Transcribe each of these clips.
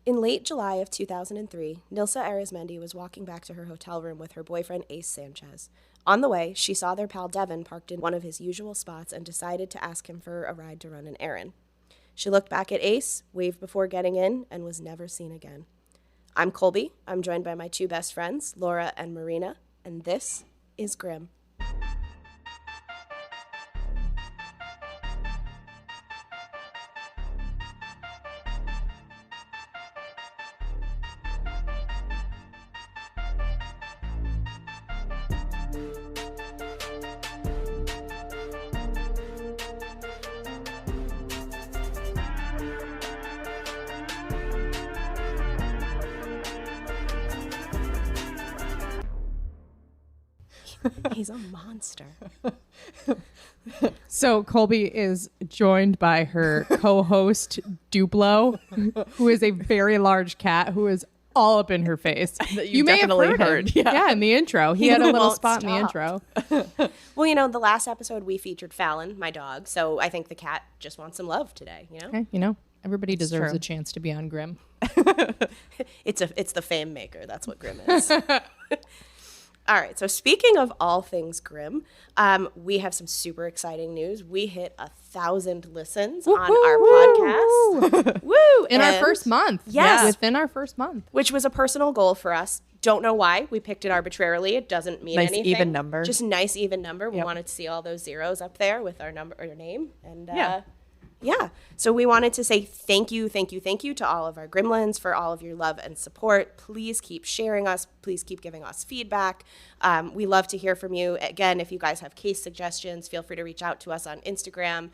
In late July of 2003, Nilsa Arizmendi was walking back to her hotel room with her boyfriend Ace Sanchez. On the way, she saw their pal Devin parked in one of his usual spots and decided to ask him for a ride to run an errand. She looked back at Ace, waved before getting in, and was never seen again. I'm Colby. I'm joined by my two best friends, Laura and Marina, and this is Grim. He's a monster. So Colby is joined by her co-host Duplo, who is a very large cat who is all up in her face. You may have heard him. Yeah, in the intro. He had a little won't spot in the stop. intro. Well, you know, the last episode we featured Fallon, my dog, so I think the cat just wants some love today, you know? Okay, you know, everybody deserves true. a chance to be on Grim. It's the fame maker. That's what Grim is. All right. So speaking of all things Grim, we have some super exciting news. We hit 1,000 listens on our podcast. Woo! In our first month. Yes. Within our first month. Which was a personal goal for us. Don't know why. We picked it arbitrarily. It doesn't mean Nice, anything. even number. Just nice, even number. We Yep. wanted to see all those zeros up there with our number or your name. And Yeah. So we wanted to say thank you to all of our gremlins for all of your love and support. Please keep sharing us. Please keep giving us feedback. We love to hear from you. Again, if you guys have case suggestions, feel free to reach out to us on Instagram,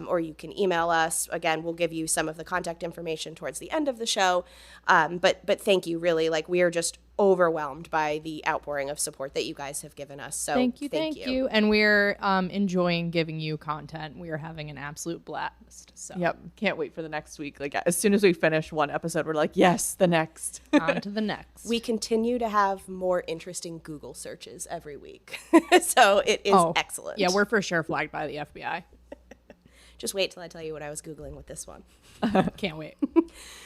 or you can email us. Again, we'll give you some of the contact information towards the end of the show. But thank you, really. Like, we are just overwhelmed by the outpouring of support that you guys have given us. So Thank you. And we're enjoying giving you content. We are having an absolute blast. So Yep. Can't wait for the next week. Like, as soon as we finish one episode, we're like, yes, the next. on to the next. We continue to have more interesting Google searches every week. So it is excellent. Yeah, we're for sure flagged by the FBI. Just wait till I tell you what I was Googling with this one. Can't wait.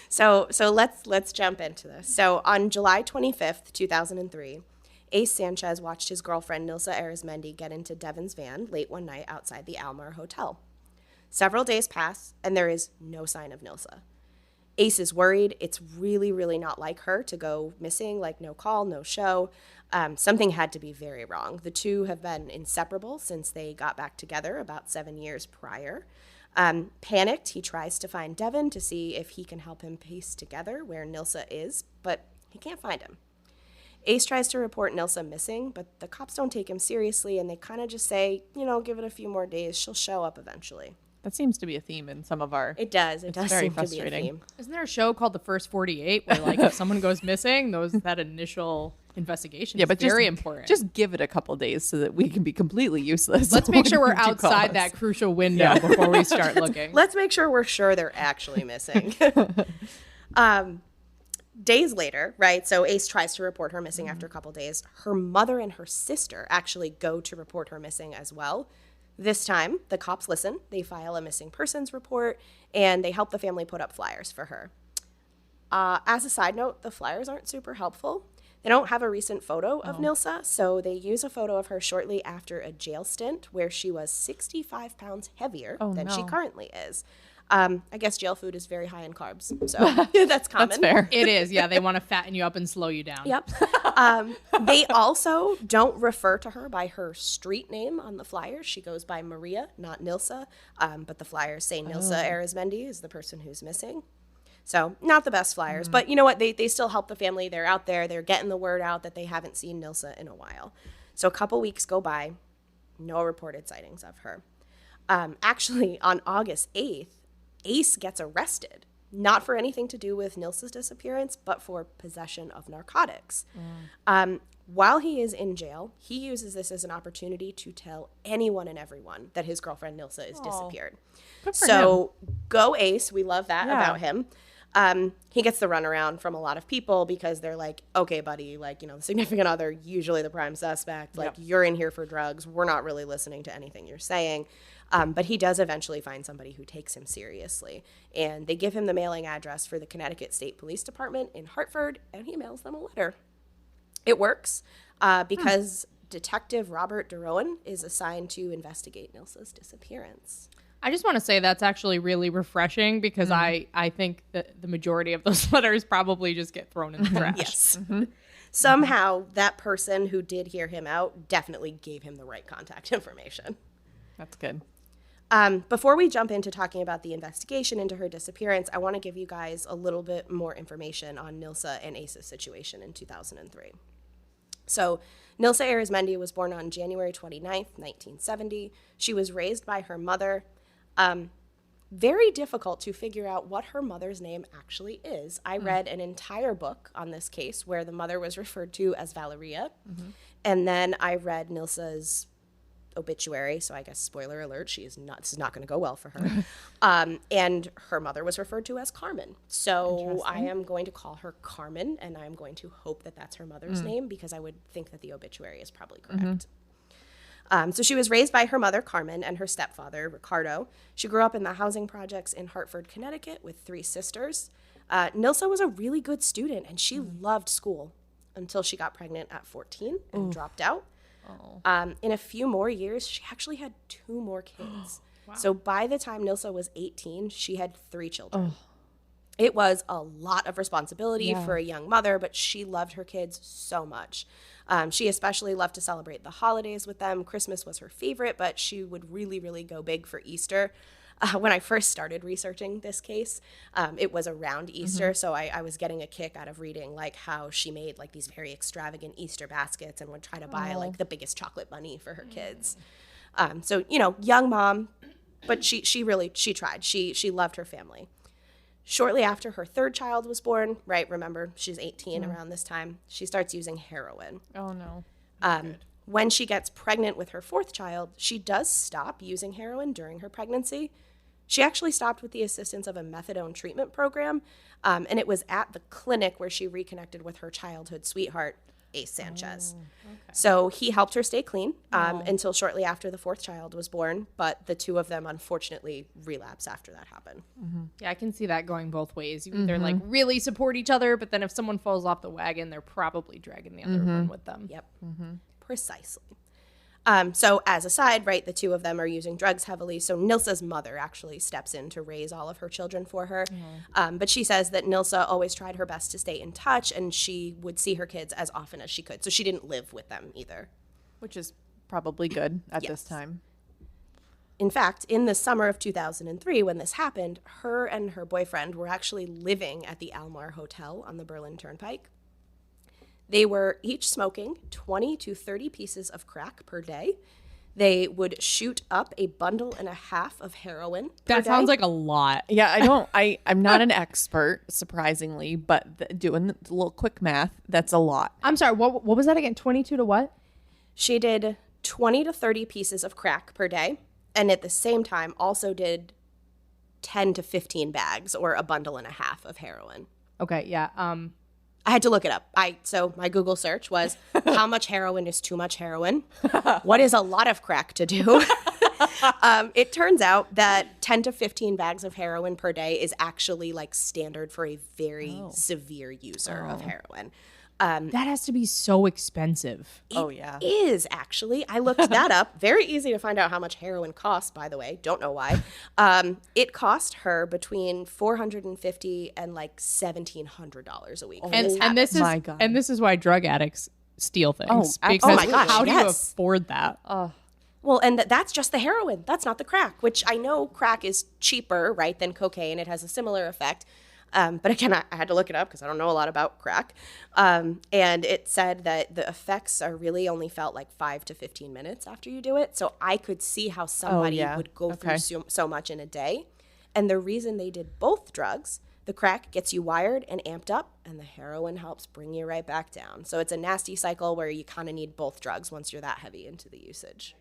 So let's jump into this. So on July 25th, 2003, Ace Sanchez watched his girlfriend Nilsa Arizmendi get into Devin's van late one night outside the Almar Hotel. Several days pass, and there is no sign of Nilsa. Ace is worried. It's really, really not like her to go missing, like no call, no show. Something had to be very wrong. The two have been inseparable since they got back together about 7 years prior. Panicked, he tries to find Devin to see if he can help him piece together where Nilsa is, but he can't find him. Ace tries to report Nilsa missing, but the cops don't take him seriously, and they kind of just say, give it a few more days. She'll show up eventually. That seems to be a theme in some of our... It does. It does very seem to be a frustrating. theme. Isn't there a show called The First 48 where, like, if someone goes missing, that initial investigation is very important. Just give it a couple days so that we can be completely useless. Let's make sure we're when you call outside us. that crucial window before we start looking. Let's make sure we're sure they're actually missing. Days later, right? So Ace tries to report her missing after a couple days. Her mother and her sister actually go to report her missing as well. This time, the cops listen. They file a missing persons report, and they help the family put up flyers for her. As a side note, the flyers aren't super helpful. They don't have a recent photo of Nilsa, so they use a photo of her shortly after a jail stint where she was 65 pounds heavier than she currently is. I guess jail food is very high in carbs, so that's common. That's fair. It is, yeah. They want to fatten you up and slow you down. Yep. They also don't refer to her by her street name on the flyers. She goes by Maria, not Nilsa, but the flyers say Nilsa Arizmendi is the person who's missing. So not the best flyers, but you know what? They still help the family. They're out there. They're getting the word out that they haven't seen Nilsa in a while. So a couple weeks go by, no reported sightings of her. Actually, on August 8th, Ace gets arrested, not for anything to do with Nilsa's disappearance, but for possession of narcotics. While he is in jail, he uses this as an opportunity to tell anyone and everyone that his girlfriend Nilsa is disappeared. So go Ace. We love that about him. He gets the runaround from a lot of people because they're like, okay, buddy, like, the significant other, usually the prime suspect, like, you're in here for drugs. We're not really listening to anything you're saying. But he does eventually find somebody who takes him seriously. And they give him the mailing address for the Connecticut State Police Department in Hartford, and he mails them a letter. It works because Detective Robert DeRowan is assigned to investigate Nilsa's disappearance. I just want to say that's actually really refreshing because I think that the majority of those letters probably just get thrown in the trash. Yes. Somehow that person who did hear him out definitely gave him the right contact information. That's good. Before we jump into talking about the investigation into her disappearance, I want to give you guys a little bit more information on Nilsa and Asa's situation in 2003. So Nilsa Arizmendi was born on January 29th, 1970. She was raised by her mother. Very difficult to figure out what her mother's name actually is. I read an entire book on this case where the mother was referred to as Valeria. And then I read Nilsa's obituary, so I guess spoiler alert, this is not going to go well for her. And her mother was referred to as Carmen. So I am going to call her Carmen, and I'm going to hope that that's her mother's name because I would think that the obituary is probably correct. So she was raised by her mother, Carmen, and her stepfather, Ricardo. She grew up in the housing projects in Hartford, Connecticut, with 3 sisters. Nilsa was a really good student, and she loved school until she got pregnant at 14 and dropped out. In a few more years, she actually had 2 more kids. Wow. So by the time Nilsa was 18, she had 3 children. It was a lot of responsibility for a young mother, but she loved her kids so much. She especially loved to celebrate the holidays with them. Christmas was her favorite, but she would really, really go big for Easter. When I first started researching this case, it was around Easter, so I was getting a kick out of reading like how she made like these very extravagant Easter baskets and would try to buy like the biggest chocolate bunny for her kids. So, you know, young mom, but she really tried. She loved her family. Shortly after her 3rd child was born, right, remember, she's 18 around this time, she starts using heroin. Oh, no. When she gets pregnant with her 4th child, she does stop using heroin during her pregnancy. She actually stopped with the assistance of a methadone treatment program, and it was at the clinic where she reconnected with her childhood sweetheart, Ace Sanchez. So he helped her stay clean until shortly after the 4th child was born, but the 2 of them unfortunately relapse after that happened. Yeah, I can see that going both ways. You either like really support each other, but then if someone falls off the wagon, they're probably dragging the other one with them. Yep, precisely. So as a side, right, the 2 of them are using drugs heavily. So Nilsa's mother actually steps in to raise all of her children for her. But she says that Nilsa always tried her best to stay in touch, and she would see her kids as often as she could. So she didn't live with them either. Which is probably good at this time. In fact, in the summer of 2003, when this happened, her and her boyfriend were actually living at the Almar Hotel on the Berlin Turnpike. They were each smoking 20 to 30 pieces of crack per day. They would shoot up a bundle and a half of heroin per That day. sounds like a lot. Yeah, I'm not an expert, surprisingly, but doing the little quick math, that's a lot. I'm sorry, what was that again? 22 to what? She did 20 to 30 pieces of crack per day, and at the same time also did 10 to 15 bags or a bundle and a half of heroin. Okay, yeah. I had to look it up. So my Google search was, how much heroin is too much heroin? What is a lot of crack to do? It turns out that 10 to 15 bags of heroin per day is actually like standard for a very severe user of heroin. That has to be so expensive. It is actually. I looked that up. Very easy to find out how much heroin costs, by the way. Don't know why. It cost her between $450 and like $1,700 a week. And this is why drug addicts steal things. Oh, because my gosh, how do you yes. afford that? Well, and that's just the heroin. That's not the crack, which I know crack is cheaper, right, than cocaine. It has a similar effect. But again, I had to look it up because I don't know a lot about crack. And it said that the effects are really only felt like 5 to 15 minutes after you do it. So I could see how somebody would go through so much in a day. And the reason they did both drugs, the crack gets you wired and amped up, and the heroin helps bring you right back down. So it's a nasty cycle where you kind of need both drugs once you're that heavy into the usage.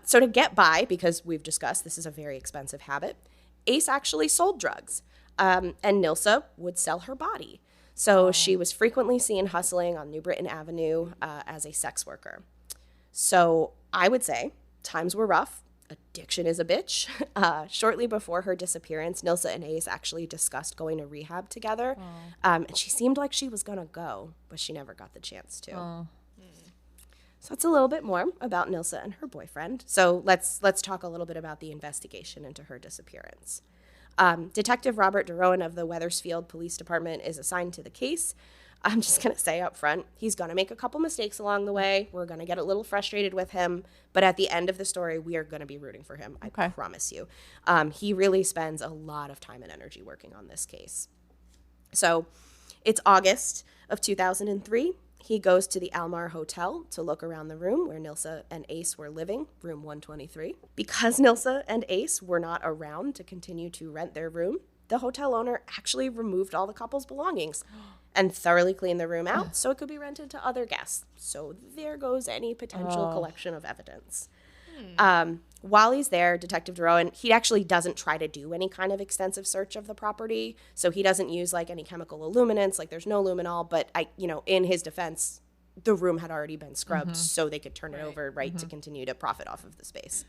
So to get by, because we've discussed this is a very expensive habit, Ace actually sold drugs. And Nilsa would sell her body. So she was frequently seen hustling on New Britain Avenue as a sex worker. So I would say times were rough. addiction is a bitch. Shortly before her disappearance, Nilsa and Ace actually discussed going to rehab together. And she seemed like she was going to go, but she never got the chance to. So that's a little bit more about Nilsa and her boyfriend. So let's talk a little bit about the investigation into her disappearance. Detective Robert DeRowan of the Wethersfield Police Department is assigned to the case. I'm just going to say up front, he's going to make a couple mistakes along the way. We're going to get a little frustrated with him. But at the end of the story, we are going to be rooting for him. I promise you. He really spends a lot of time and energy working on this case. So it's August of 2003. He goes to the Almar Hotel to look around the room where Nilsa and Ace were living, room 123. Because Nilsa and Ace were not around to continue to rent their room, the hotel owner actually removed all the couple's belongings and thoroughly cleaned the room out so it could be rented to other guests. So there goes any potential collection of evidence. While he's there, Detective DeRowan, he actually doesn't try to do any kind of extensive search of the property. So he doesn't use like any chemical illuminants, like there's no luminol, but in his defense, the room had already been scrubbed so they could turn it over, to continue to profit off of the space.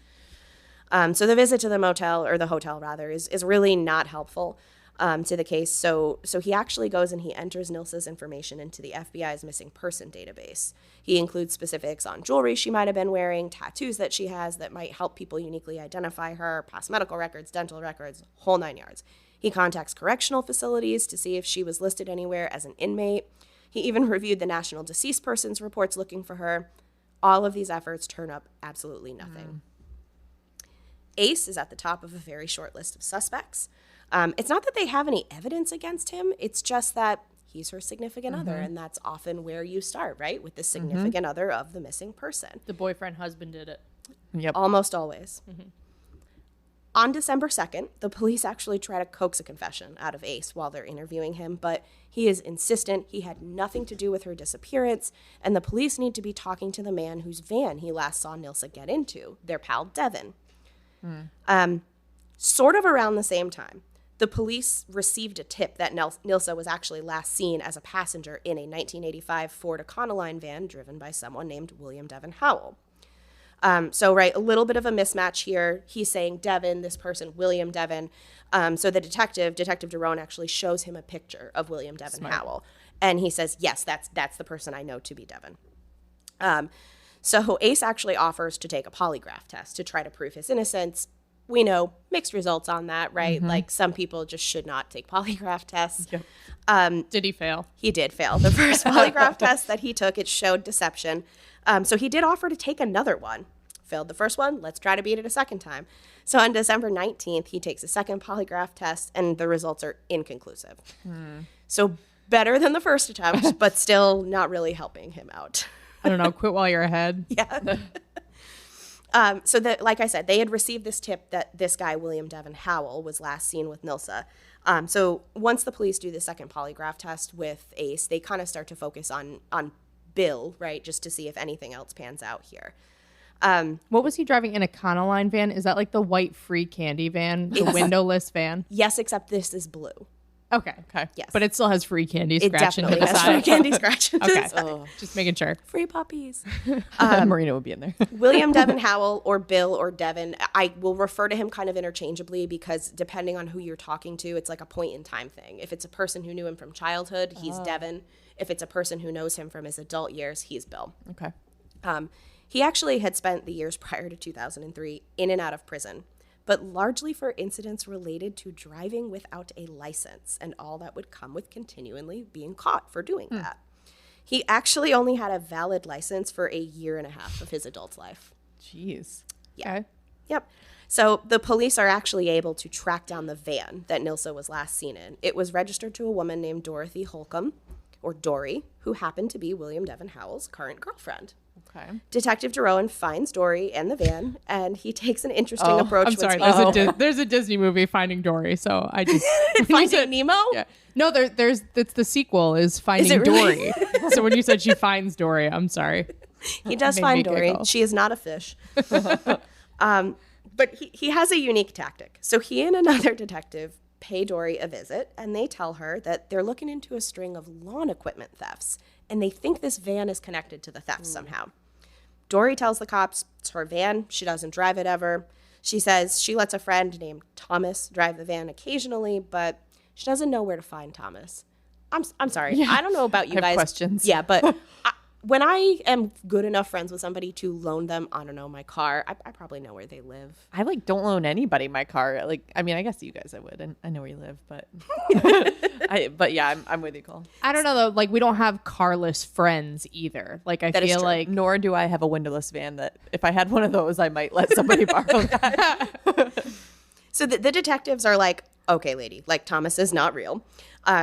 So the visit to the hotel rather, is really not helpful to the case. So he actually goes and he enters Nilsa's information into the FBI's missing person database. He includes specifics on jewelry she might have been wearing, tattoos that she has that might help people uniquely identify her, past medical records, dental records, whole 9 yards. He contacts correctional facilities to see if she was listed anywhere as an inmate. He even reviewed the National Deceased Persons reports looking for her. All of these efforts turn up absolutely nothing. Ace is at the top of a very short list of suspects. It's not that they have any evidence against him. It's just that he's her significant other, and that's often where you start, right? With the significant other of the missing person. The boyfriend husband did it. Yep. Almost always. On December 2nd, the police actually try to coax a confession out of Ace while they're interviewing him, but he is insistent he had nothing to do with her disappearance, and the police need to be talking to the man whose van he last saw Nilsa get into, their pal Devin. Sort of around the same time, the police received a tip that Nilsa was actually last seen as a passenger in a 1985 Ford Econoline van driven by someone named William Devin Howell. A little bit of a mismatch here. He's saying Devin, this person, William Devin. So the Detective DeRowan actually shows him a picture of William Devin Howell. And he says, yes, that's the person I know to be Devin. So Ace actually offers to take a polygraph test to try to prove his innocence. We know mixed results on that, right? Like some people just should not take polygraph tests. Yep. Did he fail? He did fail. The first polygraph test that he took, it showed deception. So he did offer to take another one. Failed the first one. Let's try to beat it a second time. So on December 19th, he takes a second polygraph test, and the results are inconclusive. So better than the first attempt, but still not really helping him out. I don't know. Quit while you're ahead. Yeah. Like I said, they had received this tip that this guy, William Devin Howell, was last seen with Nilsa. So once the police do the second polygraph test with Ace, they kind of start to focus on Bill, right, just to see if anything else pans out here. What was he driving in a Econoline van? Is that like the white free candy van, the windowless van? Yes, except this is blue. Okay. Yes. But it still has free candy It scratched into definitely the has side. free candy scratch into Okay. the side. Just making sure. Free puppies. Marina would be in there. William Devin Howell or Bill or Devin, I will refer to him kind of interchangeably because depending on who you're talking to, it's like a point in time thing. If it's a person who knew him from childhood, he's Devin. If it's a person who knows him from his adult years, he's Bill. Okay. He actually had spent the years prior to 2003 in and out of prison, but largely for incidents related to driving without a license and all that would come with continually being caught for doing that. He actually only had a valid license for a year and a half of his adult life. Jeez. Yeah. Okay. Yep. So the police are actually able to track down the van that Nilsa was last seen in. It was registered to a woman named Dorothy Holcomb, or Dory, who happened to be William Devin Howell's current girlfriend. Okay. Detective DeRowan finds Dory and the van, and he takes an interesting approach. I'm sorry. with There's a Disney movie, Finding Dory. So I just Finding Nemo? Yeah. No, there's it's the sequel is Finding it really? Dory. So when you said she finds Dory, I'm sorry. He does Made find me Dory. giggle. She is not a fish. But he has a unique tactic. So he and another detective pay Dory a visit, and they tell her that they're looking into a string of lawn equipment thefts, and they think this van is connected to the theft somehow. Dory tells the cops it's her van. She doesn't drive it ever. She says she lets a friend named Thomas drive the van occasionally, but she doesn't know where to find Thomas. I'm sorry. Yeah. I don't know about you I have guys. questions. Yeah, but when I am good enough friends with somebody to loan them, I don't know, my car, I probably know where they live. I don't loan anybody my car. I guess you guys I would, and I know where you live, but but yeah, I'm with you, Cole. I don't know though. Like we don't have carless friends either. Like I That is feel true. like Nor do I have a windowless van that if I had one of those, I might let somebody borrow that. So the detectives are like, okay, lady, like Thomas is not real.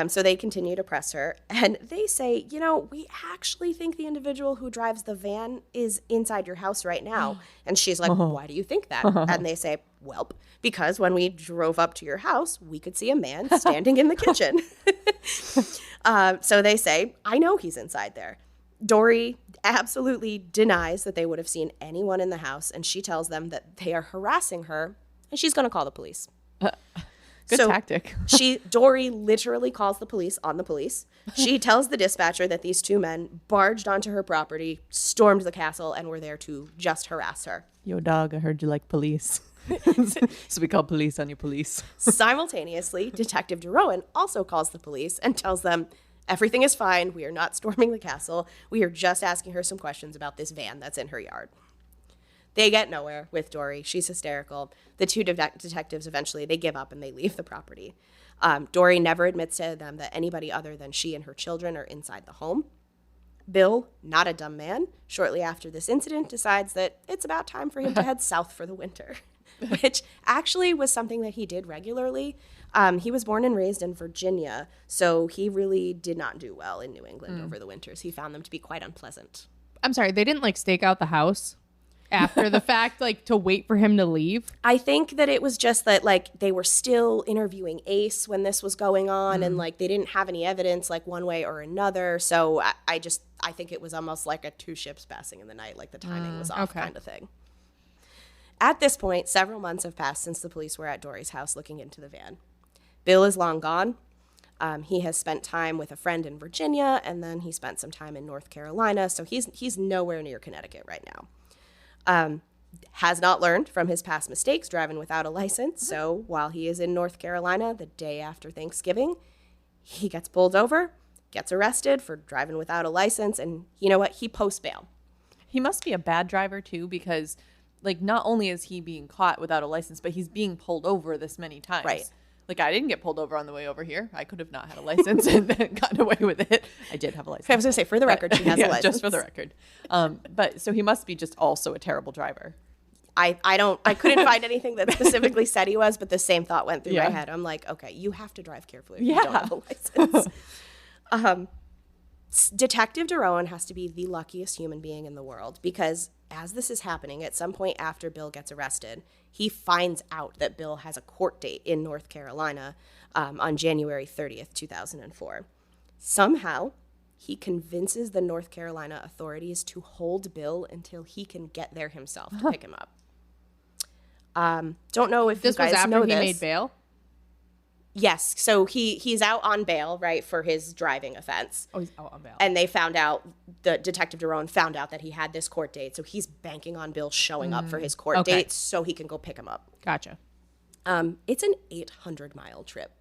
So they continue to press her, and they say, we actually think the individual who drives the van is inside your house right now. And she's like, why do you think that? And they say, well, because when we drove up to your house, we could see a man standing in the kitchen. So they say, I know he's inside there. Dory absolutely denies that they would have seen anyone in the house, and she tells them that they are harassing her, and she's going to call the police. Good tactic. Dory literally calls the police on the police. She tells the dispatcher that these two men barged onto her property, stormed the castle, and were there to just harass her. Yo, dog, I heard you like police. So we call police on your police. Simultaneously, Detective DeRowan also calls the police and tells them, everything is fine. We are not storming the castle. We are just asking her some questions about this van that's in her yard. They get nowhere with Dory. She's hysterical. The two detectives eventually, they give up and they leave the property. Dory never admits to them that anybody other than she and her children are inside the home. Bill, not a dumb man, shortly after this incident decides that it's about time for him to head south for the winter, which actually was something that he did regularly. He was born and raised in Virginia, so he really did not do well in New England over the winters. He found them to be quite unpleasant. I'm sorry, they didn't like stake out the house after the fact, like to wait for him to leave. I think that it was just that like they were still interviewing Ace when this was going on, and like they didn't have any evidence like one way or another. So I think it was almost like a two ships passing in the night, like the timing was off kind of thing. At this point, several months have passed since the police were at Dory's house looking into the van. Bill is long gone. He has spent time with a friend in Virginia, and then he spent some time in North Carolina. So he's nowhere near Connecticut right now. Has not learned from his past mistakes driving without a license. So while he is in North Carolina the day after Thanksgiving, he gets pulled over, gets arrested for driving without a license, and you know what? He posts bail. He must be a bad driver too, because like not only is he being caught without a license, but he's being pulled over this many times. Right. Like I didn't get pulled over on the way over here. I could have not had a license and then gotten away with it. I did have a license. I was going to say, for the record, she has a license. Just for the record. But so he must be just also a terrible driver. I couldn't find anything that specifically said he was, but the same thought went through my head. I'm like, okay, you have to drive carefully if you don't have a license. Detective DeRowan has to be the luckiest human being in the world, because as this is happening, at some point after Bill gets arrested, he finds out that Bill has a court date in North Carolina on January 30th, 2004. Somehow, he convinces the North Carolina authorities to hold Bill until he can get there himself to pick him up. Don't know if This you guys was after know he this. made bail. Yes, so he's out on bail, right, for his driving offense. Oh, he's out on bail. And they found out, the Detective DeRowan found out that he had this court date, so he's banking on Bill showing up for his court date so he can go pick him up. Gotcha. It's an 800-mile trip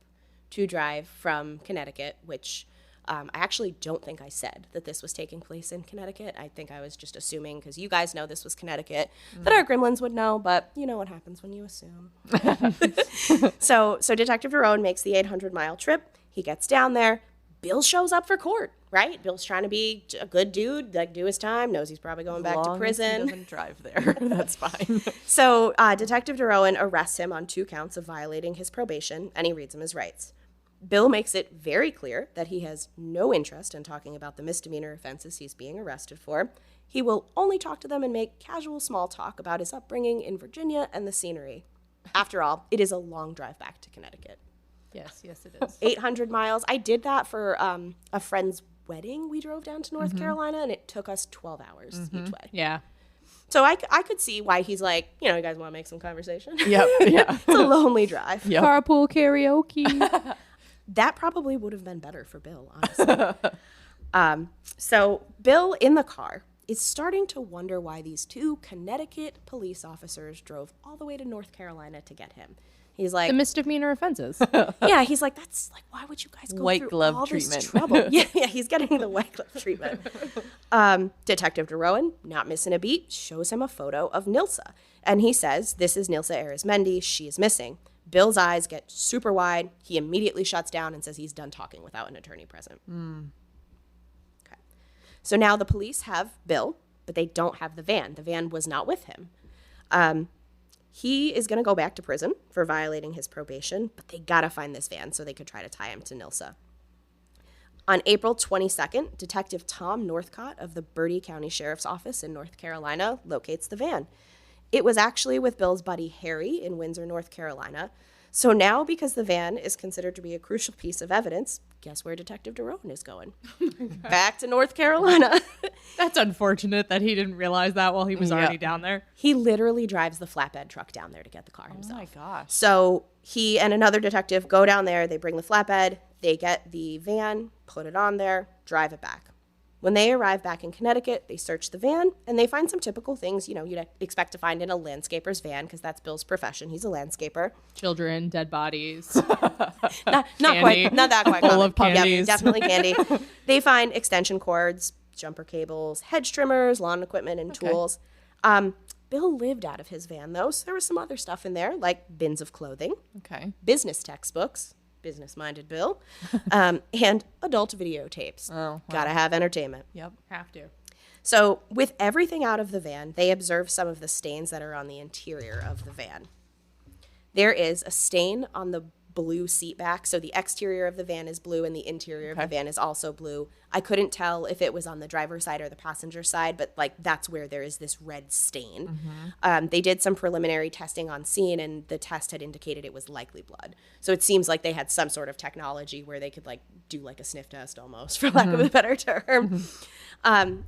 to drive from Connecticut, which I actually don't think I said that this was taking place in Connecticut. I think I was just assuming, because you guys know this was Connecticut, that our gremlins would know, but you know what happens when you assume. So Detective DeRowan makes the 800-mile trip. He gets down there. Bill shows up for court, right? Bill's trying to be a good dude, like do his time, knows he's probably going back to prison. As he doesn't drive there. That's fine. So Detective DeRowan arrests him on 2 counts of violating his probation, and he reads him his rights. Bill makes it very clear that he has no interest in talking about the misdemeanor offenses he's being arrested for. He will only talk to them and make casual small talk about his upbringing in Virginia and the scenery. After all, it is a long drive back to Connecticut. Yes, it is. 800 miles. I did that for a friend's wedding. We drove down to North Carolina, and it took us 12 hours each way. Yeah. So I could see why he's like, you guys want to make some conversation? Yep. Yeah. It's a lonely drive. Yep. Carpool karaoke. That probably would have been better for Bill, honestly. So Bill in the car is starting to wonder why these two Connecticut police officers drove all the way to North Carolina to get him. He's like, The misdemeanor offenses. yeah, he's like, that's like, why would you guys go White through glove all treatment. this trouble? Yeah, he's getting the white glove treatment. Detective DeRowan, not missing a beat, shows him a photo of Nilsa. And he says, this is Nilsa Arizmendi. She is missing. Bill's eyes get super wide. He immediately shuts down and says he's done talking without an attorney present. Okay. So now the police have Bill, but they don't have the van. The van was not with him. He is going to go back to prison for violating his probation, but they got to find this van so they could try to tie him to Nilsa. On April 22nd, Detective Tom Northcott of the Bertie County Sheriff's Office in North Carolina locates the van. It was actually with Bill's buddy Harry in Windsor, North Carolina. So now, because the van is considered to be a crucial piece of evidence, guess where Detective DeRowan is going? Back to North Carolina. That's unfortunate that he didn't realize that while he was already down there. He literally drives the flatbed truck down there to get the car himself. Oh my gosh. So he and another detective go down there. They bring the flatbed. They get the van, put it on there, drive it back. When they arrive back in Connecticut, they search the van, and they find some typical things, you'd expect to find in a landscaper's van, because that's Bill's profession. He's a landscaper. Children, dead bodies. Not Candy. quite, not that quite. Full common. of candies. Yep, definitely candy. They find extension cords, jumper cables, hedge trimmers, lawn equipment, and tools. Bill lived out of his van, though, so there was some other stuff in there, like bins of clothing, Okay. business textbooks, business-minded Bill, and adult videotapes. Oh, wow. Gotta have entertainment. Yep. Have to. So with everything out of the van, they observe some of the stains that are on the interior of the van. There is a stain on the blue seat back. So the exterior of the van is blue and the interior of the van is also blue. I couldn't tell if it was on the driver's side or the passenger side, but like that's where there is this red stain. They did some preliminary testing on scene, and the test had indicated it was likely blood. So it seems like they had some sort of technology where they could like do like a sniff test almost, for lack of a better term.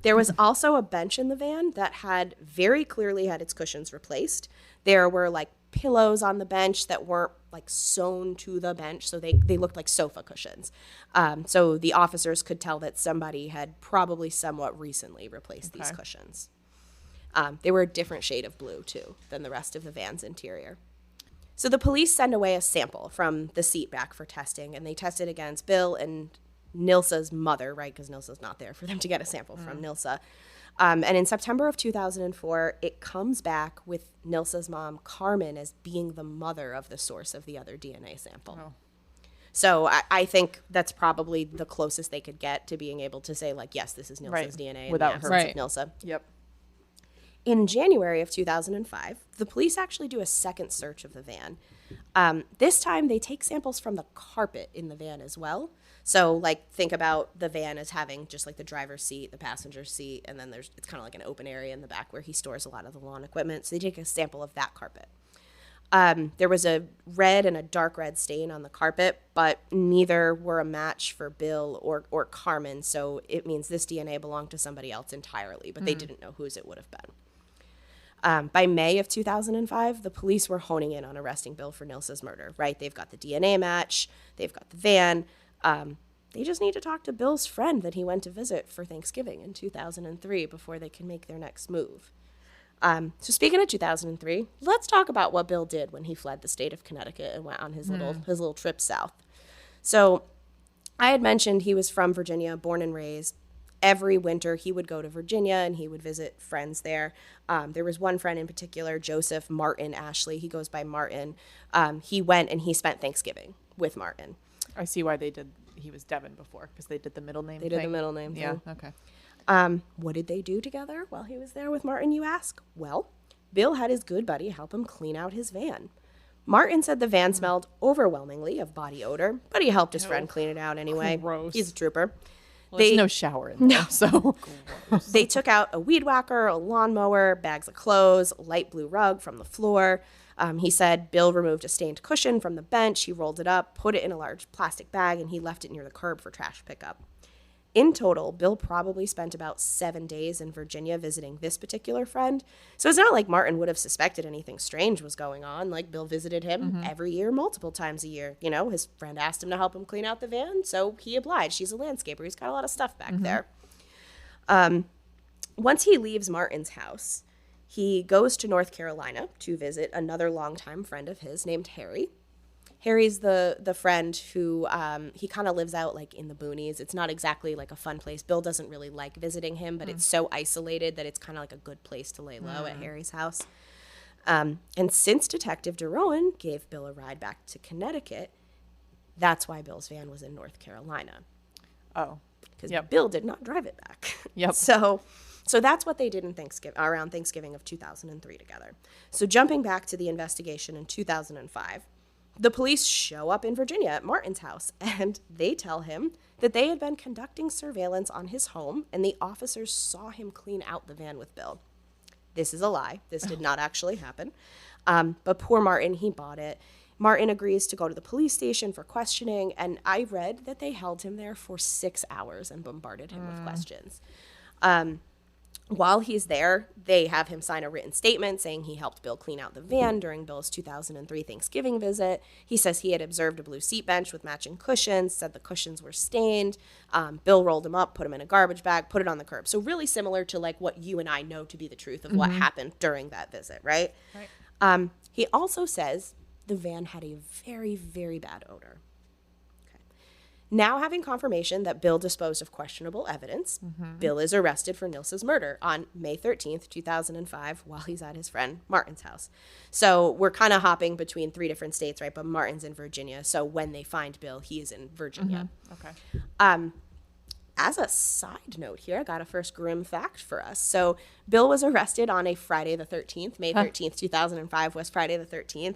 There was also a bench in the van that had very clearly had its cushions replaced. There were like pillows on the bench that weren't like sewn to the bench, so they looked like sofa cushions. So the officers could tell that somebody had probably somewhat recently replaced these cushions. They were a different shade of blue too than the rest of the van's interior. So the police send away a sample from the seat back for testing, and they tested against Bill and Nilsa's mother, right? Because Nilsa's not there for them to get a sample from Nilsa. And in September of 2004, it comes back with Nilsa's mom, Carmen, as being the mother of the source of the other DNA sample. Oh. So I think that's probably the closest they could get to being able to say, like, yes, this is Nilsa's DNA without in the her. absence of Nilsa. Yep. In January of 2005, the police actually do a second search of the van. This time, they take samples from the carpet in the van as well. So, like, think about the van as having just, like, the driver's seat, the passenger seat, and then it's kind of like an open area in the back where he stores a lot of the lawn equipment. So they take a sample of that carpet. There was a red and a dark red stain on the carpet, but neither were a match for Bill or Carmen, so it means this DNA belonged to somebody else entirely, but they didn't know whose it would have been. By May of 2005, the police were honing in on arresting Bill for Nilsa's murder, right? They've got the DNA match, they've got the van. They just need to talk to Bill's friend that he went to visit for Thanksgiving in 2003 before they can make their next move. So speaking of 2003, let's talk about what Bill did when he fled the state of Connecticut and went on his little trip south. So I had mentioned he was from Virginia, born and raised. Every winter he would go to Virginia and he would visit friends there. There was one friend in particular, Joseph Martin Ashley. He goes by Martin. He went and he spent Thanksgiving with Martin. I see why he was Devin before, because they did the middle name They did the middle name thing. Yeah, okay. What did they do together while he was there with Martin, you ask? Well, Bill had his good buddy help him clean out his van. Martin said the van smelled overwhelmingly of body odor, but he helped his friend clean it out anyway. Gross. He's a trooper. Well, there's no shower in there, so. They took out a weed whacker, a lawnmower, bags of clothes, a light blue rug from the floor. He said Bill removed a stained cushion from the bench. He rolled it up, put it in a large plastic bag, and he left it near the curb for trash pickup. In total, Bill probably spent about 7 days in Virginia visiting this particular friend. So it's not like Martin would have suspected anything strange was going on. Like, Bill visited him every year, multiple times a year. You know, his friend asked him to help him clean out the van, so he obliged. He's a landscaper. He's got a lot of stuff back there. Once he leaves Martin's house, he goes to North Carolina to visit another longtime friend of his named Harry. Harry's the friend who he kind of lives out like in the boonies. It's not exactly like a fun place. Bill doesn't really like visiting him, but it's so isolated that it's kind of like a good place to lay low at Harry's house. And since Detective DeRowan gave Bill a ride back to Connecticut, that's why Bill's van was in North Carolina. Oh. Because Bill did not drive it back. Yep. So that's what they did in around Thanksgiving of 2003 together. So jumping back to the investigation in 2005, the police show up in Virginia at Martin's house, and they tell him that they had been conducting surveillance on his home, and the officers saw him clean out the van with Bill. This is a lie. This did not actually happen. But poor Martin, he bought it. Martin agrees to go to the police station for questioning, and I read that they held him there for 6 hours and bombarded him with questions. While he's there, they have him sign a written statement saying he helped Bill clean out the van during Bill's 2003 Thanksgiving visit. He says he had observed a blue seat bench with matching cushions, said the cushions were stained. Bill rolled them up, put them in a garbage bag, put it on the curb. So really similar to like what you and I know to be the truth of what happened during that visit, right? He also says the van had a very, very bad odor. Now having confirmation that Bill disposed of questionable evidence, Bill is arrested for Nilsa's murder on May 13th, 2005, while he's at his friend Martin's house. So we're kind of hopping between 3 different states, right? But Martin's in Virginia. So when they find Bill, he is in Virginia. Okay. As a side note here, I got a first grim fact for us. So Bill was arrested on a Friday the 13th. May 13th, 2005 was Friday the 13th.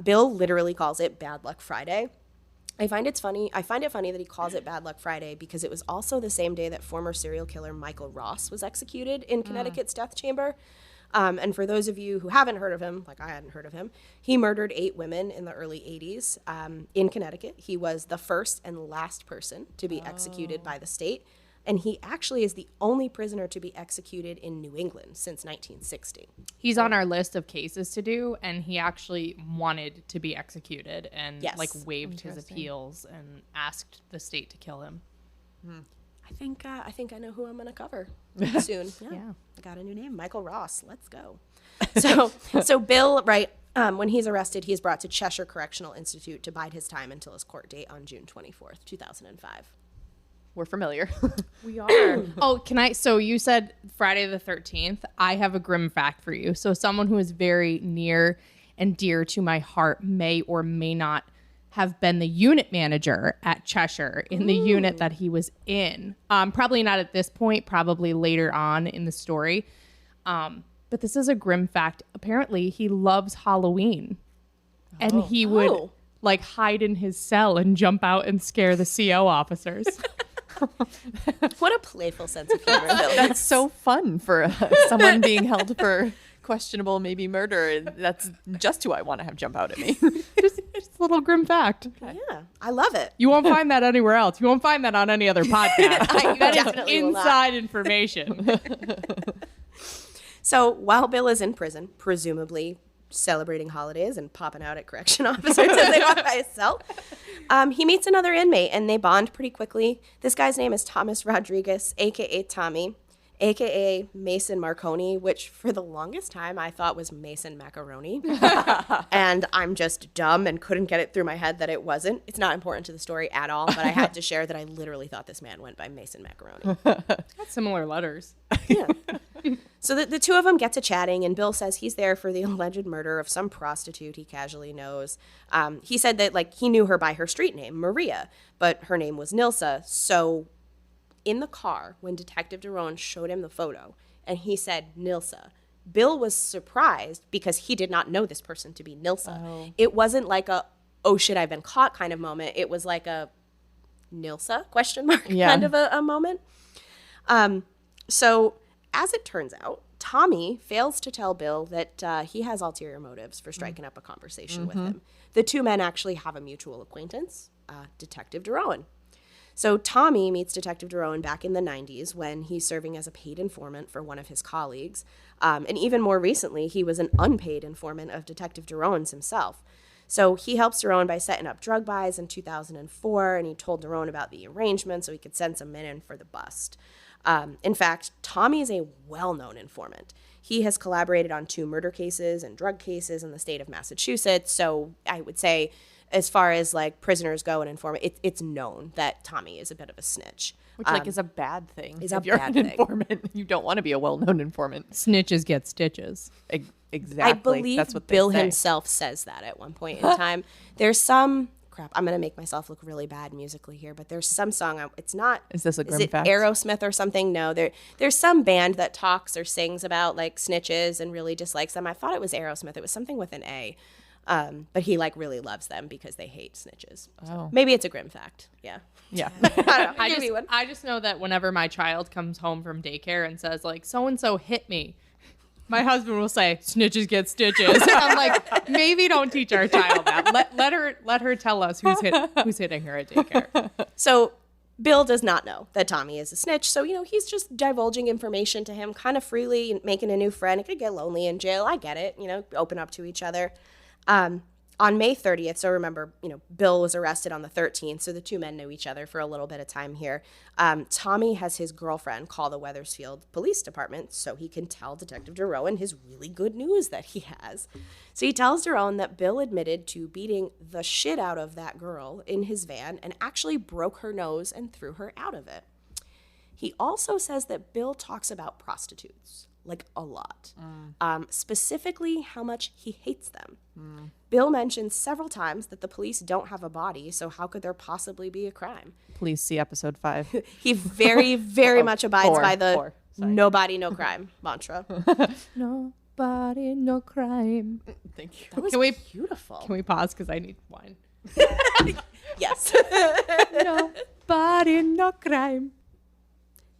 Bill literally calls it Bad Luck Friday. I find it funny that he calls it Bad Luck Friday because it was also the same day that former serial killer Michael Ross was executed in Connecticut's death chamber. And for those of you who haven't heard of him, like I hadn't heard of him, he murdered 8 women in the early 80s in Connecticut. He was the first and last person to be executed by the state. And he actually is the only prisoner to be executed in New England since 1960. He's on our list of cases to do, and he actually wanted to be executed and like waived his appeals and asked the state to kill him. I think I know who I'm going to cover soon. Yeah. I got a new name, Michael Ross. Let's go. So Bill, right, when he's arrested, he's brought to Cheshire Correctional Institute to bide his time until his court date on June 24th, 2005. We're familiar. We are. So you said Friday the 13th. I have a grim fact for you. So someone who is very near and dear to my heart may or may not have been the unit manager at Cheshire in the unit that he was in. Probably not at this point, probably later on in the story. But this is a grim fact. Apparently he loves Halloween. And he would like hide in his cell and jump out and scare the CO officers. What a playful sense of humor. That's so fun for someone being held for questionable maybe murder. And that's just who I want to have jump out at me. just a little grim fact. Okay. Yeah, I love it. You won't find that anywhere else. You won't find that on any other podcast. That is will inside information. So while Bill is in prison, presumably celebrating holidays and popping out at correction officers as they walk by his cell, he meets another inmate and they bond pretty quickly. This guy's name is Thomas Rodriguez, a.k.a. Tommy, a.k.a. Mason Marconi, which for the longest time I thought was Mason Macaroni. And I'm just dumb and couldn't get it through my head that it wasn't. It's not important to the story at all, but I had to share that I literally thought this man went by Mason Macaroni. Got similar letters. Yeah. So the two of them get to chatting, and Bill says he's there for the alleged murder of some prostitute he casually knows. He said that like he knew her by her street name, Maria, but her name was Nilsa. So in the car, when Detective DeRowan showed him the photo, and he said Nilsa, Bill was surprised because he did not know this person to be Nilsa. Oh. It wasn't like a, oh shit, I've been caught kind of moment. It was like a Nilsa ? Kind of a moment. So as it turns out, Tommy fails to tell Bill that he has ulterior motives for striking up a conversation with him. The two men actually have a mutual acquaintance, Detective DeRowan. So Tommy meets Detective DeRowan back in the 90s when he's serving as a paid informant for one of his colleagues. And even more recently, he was an unpaid informant of Detective DeRowan's himself. So he helps DeRowan by setting up drug buys in 2004, and he told DeRowan about the arrangement so he could send some men in for the bust. In fact, Tommy is a well-known informant. He has collaborated on 2 murder cases and drug cases in the state of Massachusetts. So I would say, as far as like prisoners go and informant, it's known that Tommy is a bit of a snitch. Which is a bad thing. Is if a you're bad an thing. informant, you don't want to be a well-known informant. Snitches get stitches. Exactly. I believe that's what Bill they say. himself says that at one point in time. There's some crap. I'm gonna make myself look really bad musically here, but there's some song. It's not. Is this a grim Is it fact? Aerosmith or something? No. There's some band that talks or sings about like snitches and really dislikes them. I thought it was Aerosmith. It was something with an A. But he like really loves them because they hate snitches. So maybe it's a grim fact. Yeah. Yeah. I don't know. Give me one. I just know that whenever my child comes home from daycare and says like so-and-so hit me, my husband will say, snitches get stitches. And I'm like, maybe don't teach our child that. Let her tell us who's hitting her at daycare. So Bill does not know that Tommy is a snitch. So, he's just divulging information to him kind of freely and making a new friend. It could get lonely in jail. I get it. Open up to each other. On May 30th, so remember, Bill was arrested on the 13th, so the 2 men knew each other for a little bit of time here. Tommy has his girlfriend call the Wethersfield Police Department so he can tell Detective DeRowan his really good news that he has. So he tells DeRowan that Bill admitted to beating the shit out of that girl in his van and actually broke her nose and threw her out of it. He also says that Bill talks about prostitutes. Like a lot. Specifically how much he hates them. Bill mentions several times that the police don't have a body, so how could there possibly be a crime? Please see episode 5. He very, very much abides by the four. Sorry. no body, no crime mantra. Nobody, no crime. Thank you. That was beautiful. Can we pause because I need wine? Yes. Nobody, no crime.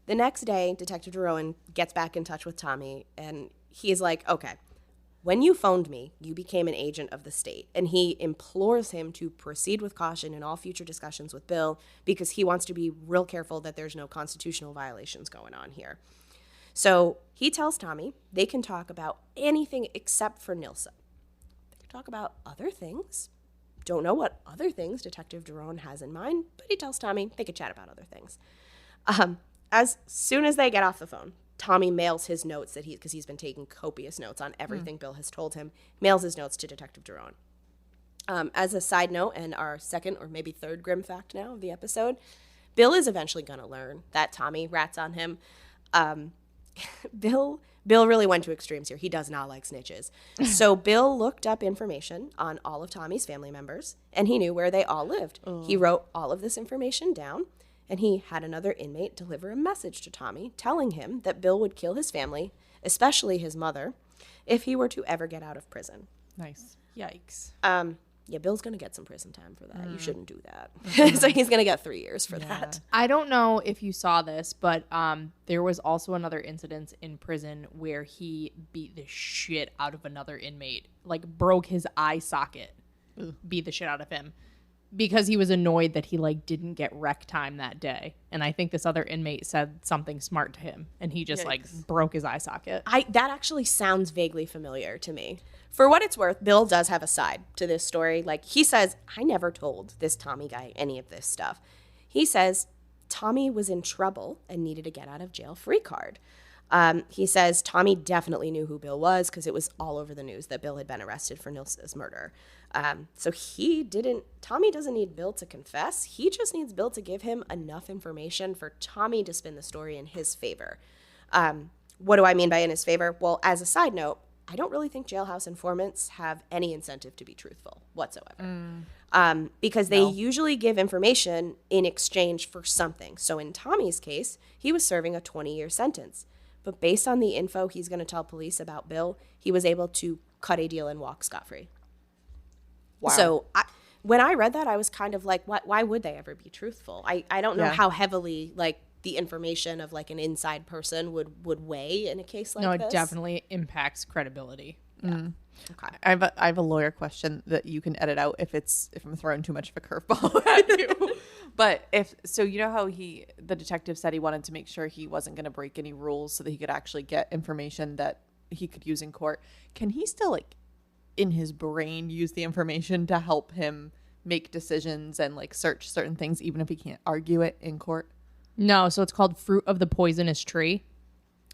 The next day, Detective DeRowan gets back in touch with Tommy, and he's like, okay, when you phoned me, you became an agent of the state. And he implores him to proceed with caution in all future discussions with Bill because he wants to be real careful that there's no constitutional violations going on here. So he tells Tommy they can talk about anything except for Nilsa. They can talk about other things. Don't know what other things Detective DeRowan has in mind, but he tells Tommy they could chat about other things. As soon as they get off the phone, Tommy mails his notes because he's been taking copious notes on everything Bill has told him, mails his notes to Detective DeRowan. As a side note, and our second or maybe third grim fact now of the episode, Bill is eventually going to learn that Tommy rats on him. Bill really went to extremes here. He does not like snitches. So Bill looked up information on all of Tommy's family members, and he knew where they all lived. He wrote all of this information down. And he had another inmate deliver a message to Tommy telling him that Bill would kill his family, especially his mother, if he were to ever get out of prison. Nice. Yikes. Yeah, Bill's going to get some prison time for that. You shouldn't do that. So he's going to get 3 years for that. I don't know if you saw this, but there was also another incident in prison where he beat the shit out of another inmate, like broke his eye socket, beat the shit out of him. Because he was annoyed that he didn't get rec time that day. And I think this other inmate said something smart to him and he just broke his eye socket. That actually sounds vaguely familiar to me. For what it's worth, Bill does have a side to this story. He says, I never told this Tommy guy any of this stuff. He says Tommy was in trouble and needed a get out of jail free card. He says Tommy definitely knew who Bill was because it was all over the news that Bill had been arrested for Nilsa's murder. So Tommy doesn't need Bill to confess. He just needs Bill to give him enough information for Tommy to spin the story in his favor. What do I mean by in his favor? Well, as a side note, I don't really think jailhouse informants have any incentive to be truthful whatsoever. Because they usually give information in exchange for something. So in Tommy's case, he was serving a 20-year sentence. But based on the info he's going to tell police about Bill, he was able to cut a deal and walk scot-free. Wow. So when I read that, I was kind of like, why would they ever be truthful? I don't know how heavily the information of an inside person would weigh in a case like this. No, it definitely impacts credibility. Yeah. Okay. I have a lawyer question that you can edit out if I'm throwing too much of a curveball at you. But you know how the detective said he wanted to make sure he wasn't going to break any rules so that he could actually get information that he could use in court. Can he still in his brain use the information to help him make decisions and search certain things even if he can't argue it in court? No, so it's called fruit of the poisonous tree.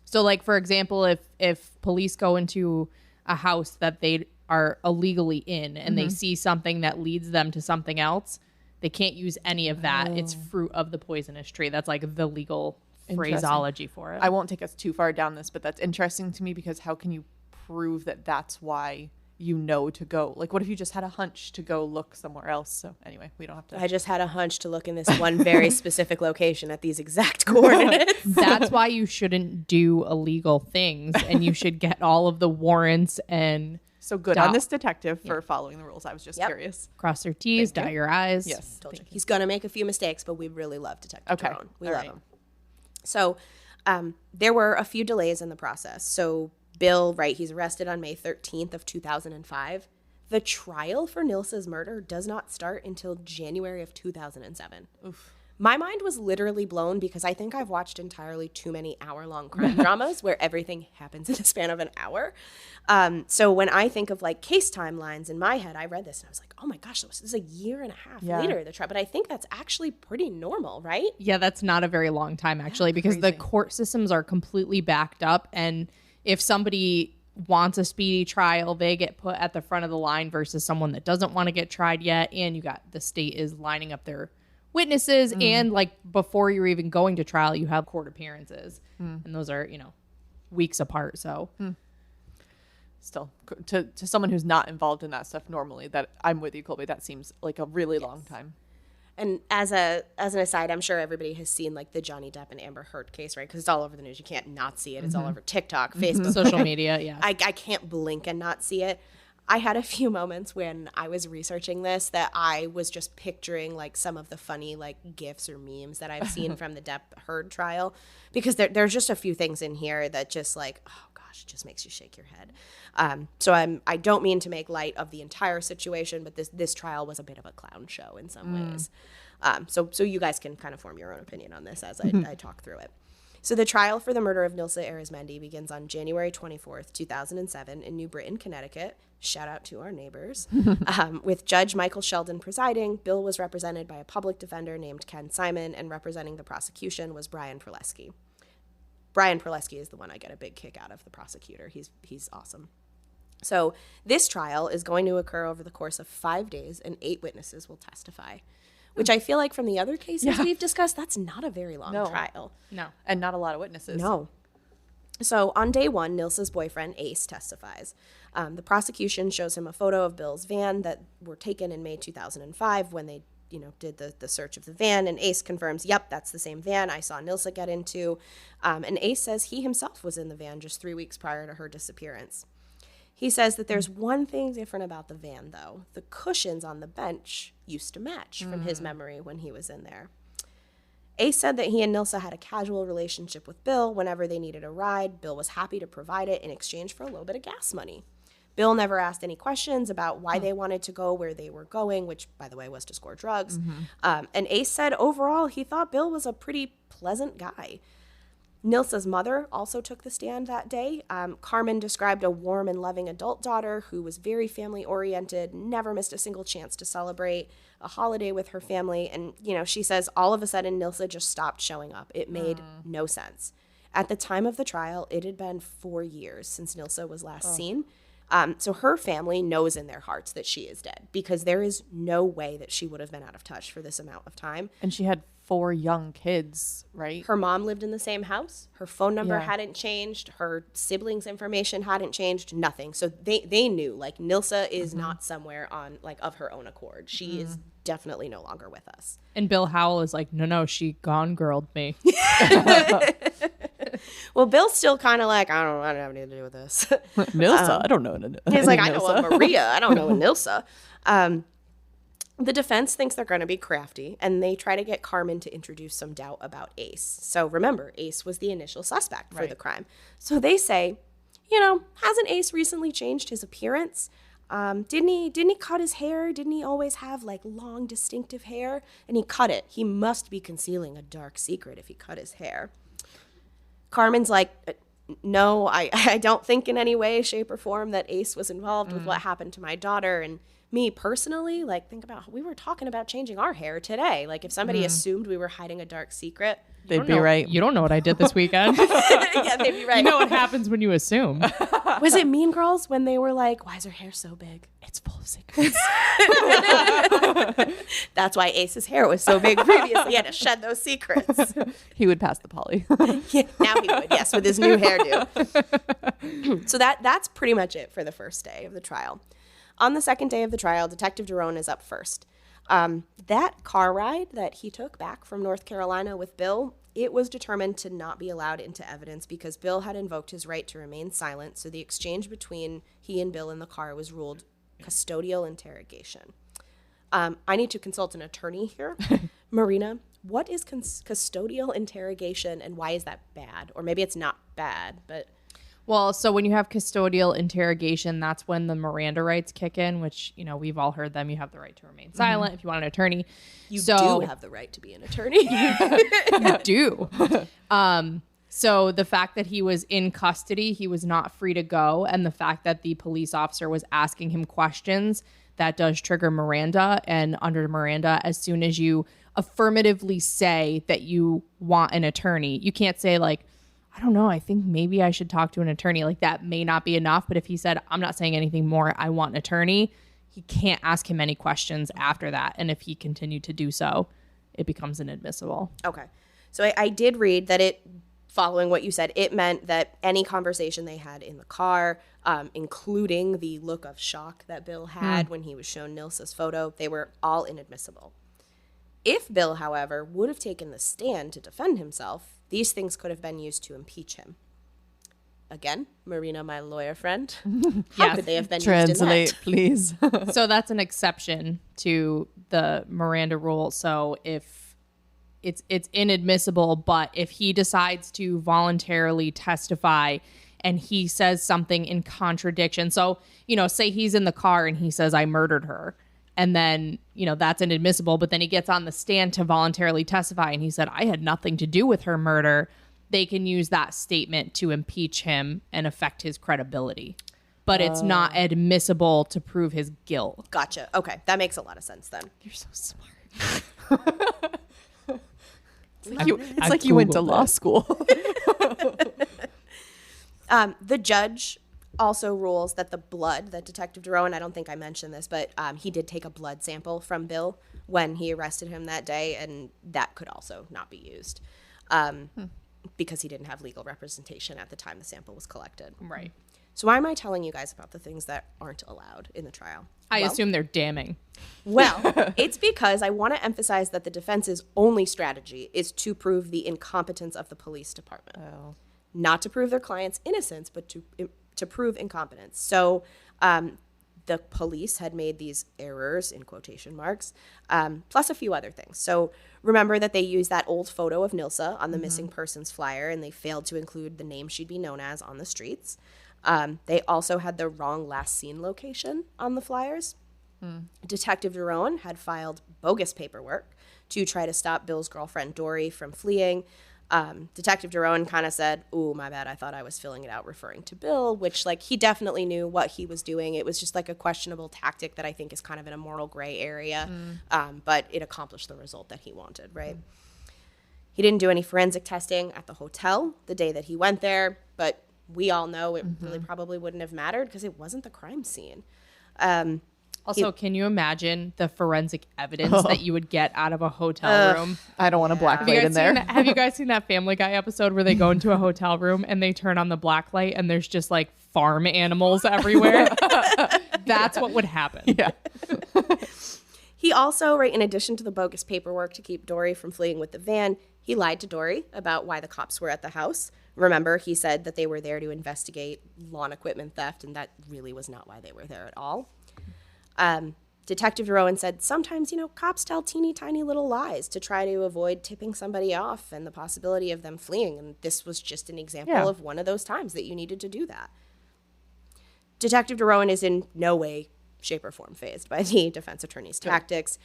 So, like, for example, if police go into a house that they are illegally in and they see something that leads them to something else, they can't use any of that. It's fruit of the poisonous tree. That's like the legal phraseology for it. I won't take us too far down this, but that's interesting to me because how can you prove that that's why you know to go? Like, what if you just had a hunch to go look somewhere else? So anyway, we don't have to. I just had a hunch to look in this one very specific location at these exact coordinates. That's why you shouldn't do illegal things, and you should get all of the warrants and So good on this detective for following the rules. I was just curious. cross your T's, dot your I's. Yes. Told you. He's going to make a few mistakes, but we really love Detective Tyrone. We love him. So there were a few delays in the process. So Bill, right, he's arrested on May 13th of 2005. The trial for Nilsa's murder does not start until January of 2007. Oof. My mind was literally blown because I think I've watched entirely too many hour-long crime dramas where everything happens in the span of an hour. So when I think of like case timelines in my head, I read this and I was like, oh my gosh, this is a year and a half later. But I think that's actually pretty normal, right? Yeah, that's not a very long time actually because the court systems are completely backed up, and if somebody wants a speedy trial, they get put at the front of the line versus someone that doesn't want to get tried yet. And you got the state is lining up their witnesses, and like before you're even going to trial, you have court appearances, and those are, you know, weeks apart. So still, to someone who's not involved in that stuff normally, that I'm with you, Colby, that seems like a really long time. And as an aside, I'm sure everybody has seen like the Johnny Depp and Amber Heard case, right? Because it's all over the news. You can't not see it. It's all over TikTok, Facebook, social media. Yeah, I can't blink and not see it. I had a few moments when I was researching this that I was just picturing like some of the funny like GIFs or memes that I've seen from the Depp Heard trial, because there's just a few things in here that just like, oh gosh, it just makes you shake your head. So I don't mean to make light of the entire situation, but this trial was a bit of a clown show in some ways. So you guys can kind of form your own opinion on this as I talk through it. So the trial for the murder of Nilsa Arizmendi begins on January 24th, 2007 in New Britain, Connecticut. Shout out to our neighbors. With Judge Michael Sheldon presiding, Bill was represented by a public defender named Ken Simon, and representing the prosecution was Brian Perleski. Brian Perleski is the one I get a big kick out of, the prosecutor. He's awesome. So this trial is going to occur over the course of 5 days, and 8 witnesses will testify, which I feel like from the other cases we've discussed, that's not a very long trial. no, And not a lot of witnesses. No. So on day 1, Nilsa's boyfriend, Ace, testifies. The prosecution shows him a photo of Bill's van that were taken in May 2005 when they did the search of the van, and Ace confirms, yep, that's the same van I saw Nilsa get into. And Ace says he himself was in the van just 3 weeks prior to her disappearance. He says that there's one thing different about the van, though. The cushions on the bench used to match from his memory when he was in there. Ace said that he and Nilsa had a casual relationship with Bill. Whenever they needed a ride, Bill was happy to provide it in exchange for a little bit of gas money. Bill never asked any questions about why they wanted to go where they were going, which, by the way, was to score drugs. And Ace said overall he thought Bill was a pretty pleasant guy. Nilsa's mother also took the stand that day. Carmen described a warm and loving adult daughter who was very family-oriented, never missed a single chance to celebrate a holiday with her family. And, she says all of a sudden Nilsa just stopped showing up. It made no sense. At the time of the trial, it had been 4 years since Nilsa was last seen. So her family knows in their hearts that she is dead, because there is no way that she would have been out of touch for this amount of time. And she had 4 young kids, right? Her mom lived in the same house. Her phone number hadn't changed. Her siblings' information hadn't changed. Nothing. So they knew, like, Nilsa is not somewhere on, like, of her own accord. She is definitely no longer with us. And Bill Howell is like, no, she gone girled me. Well, Bill's still kind of like, I don't have anything to do with this. Nilsa? I don't know. He's like, I know a Maria. I don't know a Nilsa. The defense thinks they're going to be crafty, and they try to get Carmen to introduce some doubt about Ace. So remember, Ace was the initial suspect for the crime. So they say, hasn't Ace recently changed his appearance? Didn't he cut his hair? Didn't he always have like long, distinctive hair? And he cut it. He must be concealing a dark secret if he cut his hair. Carmen's like, no, I don't think in any way, shape, or form that Ace was involved with what happened to my daughter. And me personally, like, think about, we were talking about changing our hair today. Like, if somebody assumed we were hiding a dark secret, They'd be right. You don't know what I did this weekend. yeah, they'd be right. You know what happens when you assume. Was it Mean Girls when they were like, why is her hair so big? It's full of secrets. That's why Ace's hair was so big previously. He had to shed those secrets. He would pass the poly. Yeah, now he would, yes, with his new hairdo. So that's pretty much it for the first day of the trial. On the second day of the trial, Detective Jerome is up first. That car ride that he took back from North Carolina with Bill, it was determined to not be allowed into evidence because Bill had invoked his right to remain silent, so the exchange between he and Bill in the car was ruled custodial interrogation. I need to consult an attorney here. Marina, what is custodial interrogation and why is that bad? Or maybe it's not bad, but... Well, so when you have custodial interrogation, that's when the Miranda rights kick in, which, you know, we've all heard them. You have the right to remain silent if you want an attorney. You do have the right to be an attorney. You do. So the fact that he was in custody, he was not free to go, and the fact that the police officer was asking him questions, that does trigger Miranda. And under Miranda, as soon as you affirmatively say that you want an attorney, you can't say like, I don't know, I think maybe I should talk to an attorney. Like that may not be enough. But if he said, I'm not saying anything more, I want an attorney, he can't ask him any questions after that. And if he continued to do so, it becomes inadmissible. Okay. So I did read that it, following what you said, it meant that any conversation they had in the car, including the look of shock that Bill had when he was shown Nilsa's photo, they were all inadmissible. If Bill, however, would have taken the stand to defend himself, these things could have been used to impeach him. Again, Marina, my lawyer friend, how could they have been used in that? Translate, please. So that's an exception to the Miranda rule. So if it's inadmissible, but if he decides to voluntarily testify and he says something in contradiction, so, you know, say he's in the car and he says, I murdered her. And then, you know, that's inadmissible. But then he gets on the stand to voluntarily testify and he said, I had nothing to do with her murder. They can use that statement to impeach him and affect his credibility. But it's not admissible to prove his guilt. Gotcha. Okay. That makes a lot of sense then. You're so smart. It's like you went to law school. The judge also rules that the blood that Detective Jerome, I don't think I mentioned this, but he did take a blood sample from Bill when he arrested him that day, and that could also not be used because he didn't have legal representation at the time the sample was collected. Right. So why am I telling you guys about the things that aren't allowed in the trial? I assume they're damning. Well, it's because I want to emphasize that the defense's only strategy is to prove the incompetence of the police department. Oh. Not to prove their client's innocence, but to prove incompetence. So the police had made these errors, in quotation marks, plus a few other things. So remember that they used that old photo of Nilsa on the missing persons flyer, and they failed to include the name she'd be known as on the streets. They also had the wrong last seen location on the flyers. Detective Jerome had filed bogus paperwork to try to stop Bill's girlfriend, Dory, from fleeing. Detective Jerome kind of said, ooh, my bad, I thought I was filling it out referring to Bill, which, like, he definitely knew what he was doing. It was just, like, a questionable tactic that I think is kind of in a moral gray area, but it accomplished the result that he wanted, right? He didn't do any forensic testing at the hotel the day that he went there, but we all know it really probably wouldn't have mattered because it wasn't the crime scene. Also, can you imagine the forensic evidence that you would get out of a hotel room? I don't want a black light in there. Have you guys seen that Family Guy episode where they go into a hotel room and they turn on the black light and there's just like farm animals everywhere? That's what would happen. Yeah. He also, right, in addition to the bogus paperwork to keep Dory from fleeing with the van, he lied to Dory about why the cops were at the house. Remember, he said that they were there to investigate lawn equipment theft, and that really was not why they were there at all. Detective Rowan said, sometimes, you know, cops tell teeny tiny little lies to try to avoid tipping somebody off and the possibility of them fleeing. And this was just an example of one of those times that you needed to do that. Detective Rowan is in no way, shape, or form fazed by the defense attorney's tactics.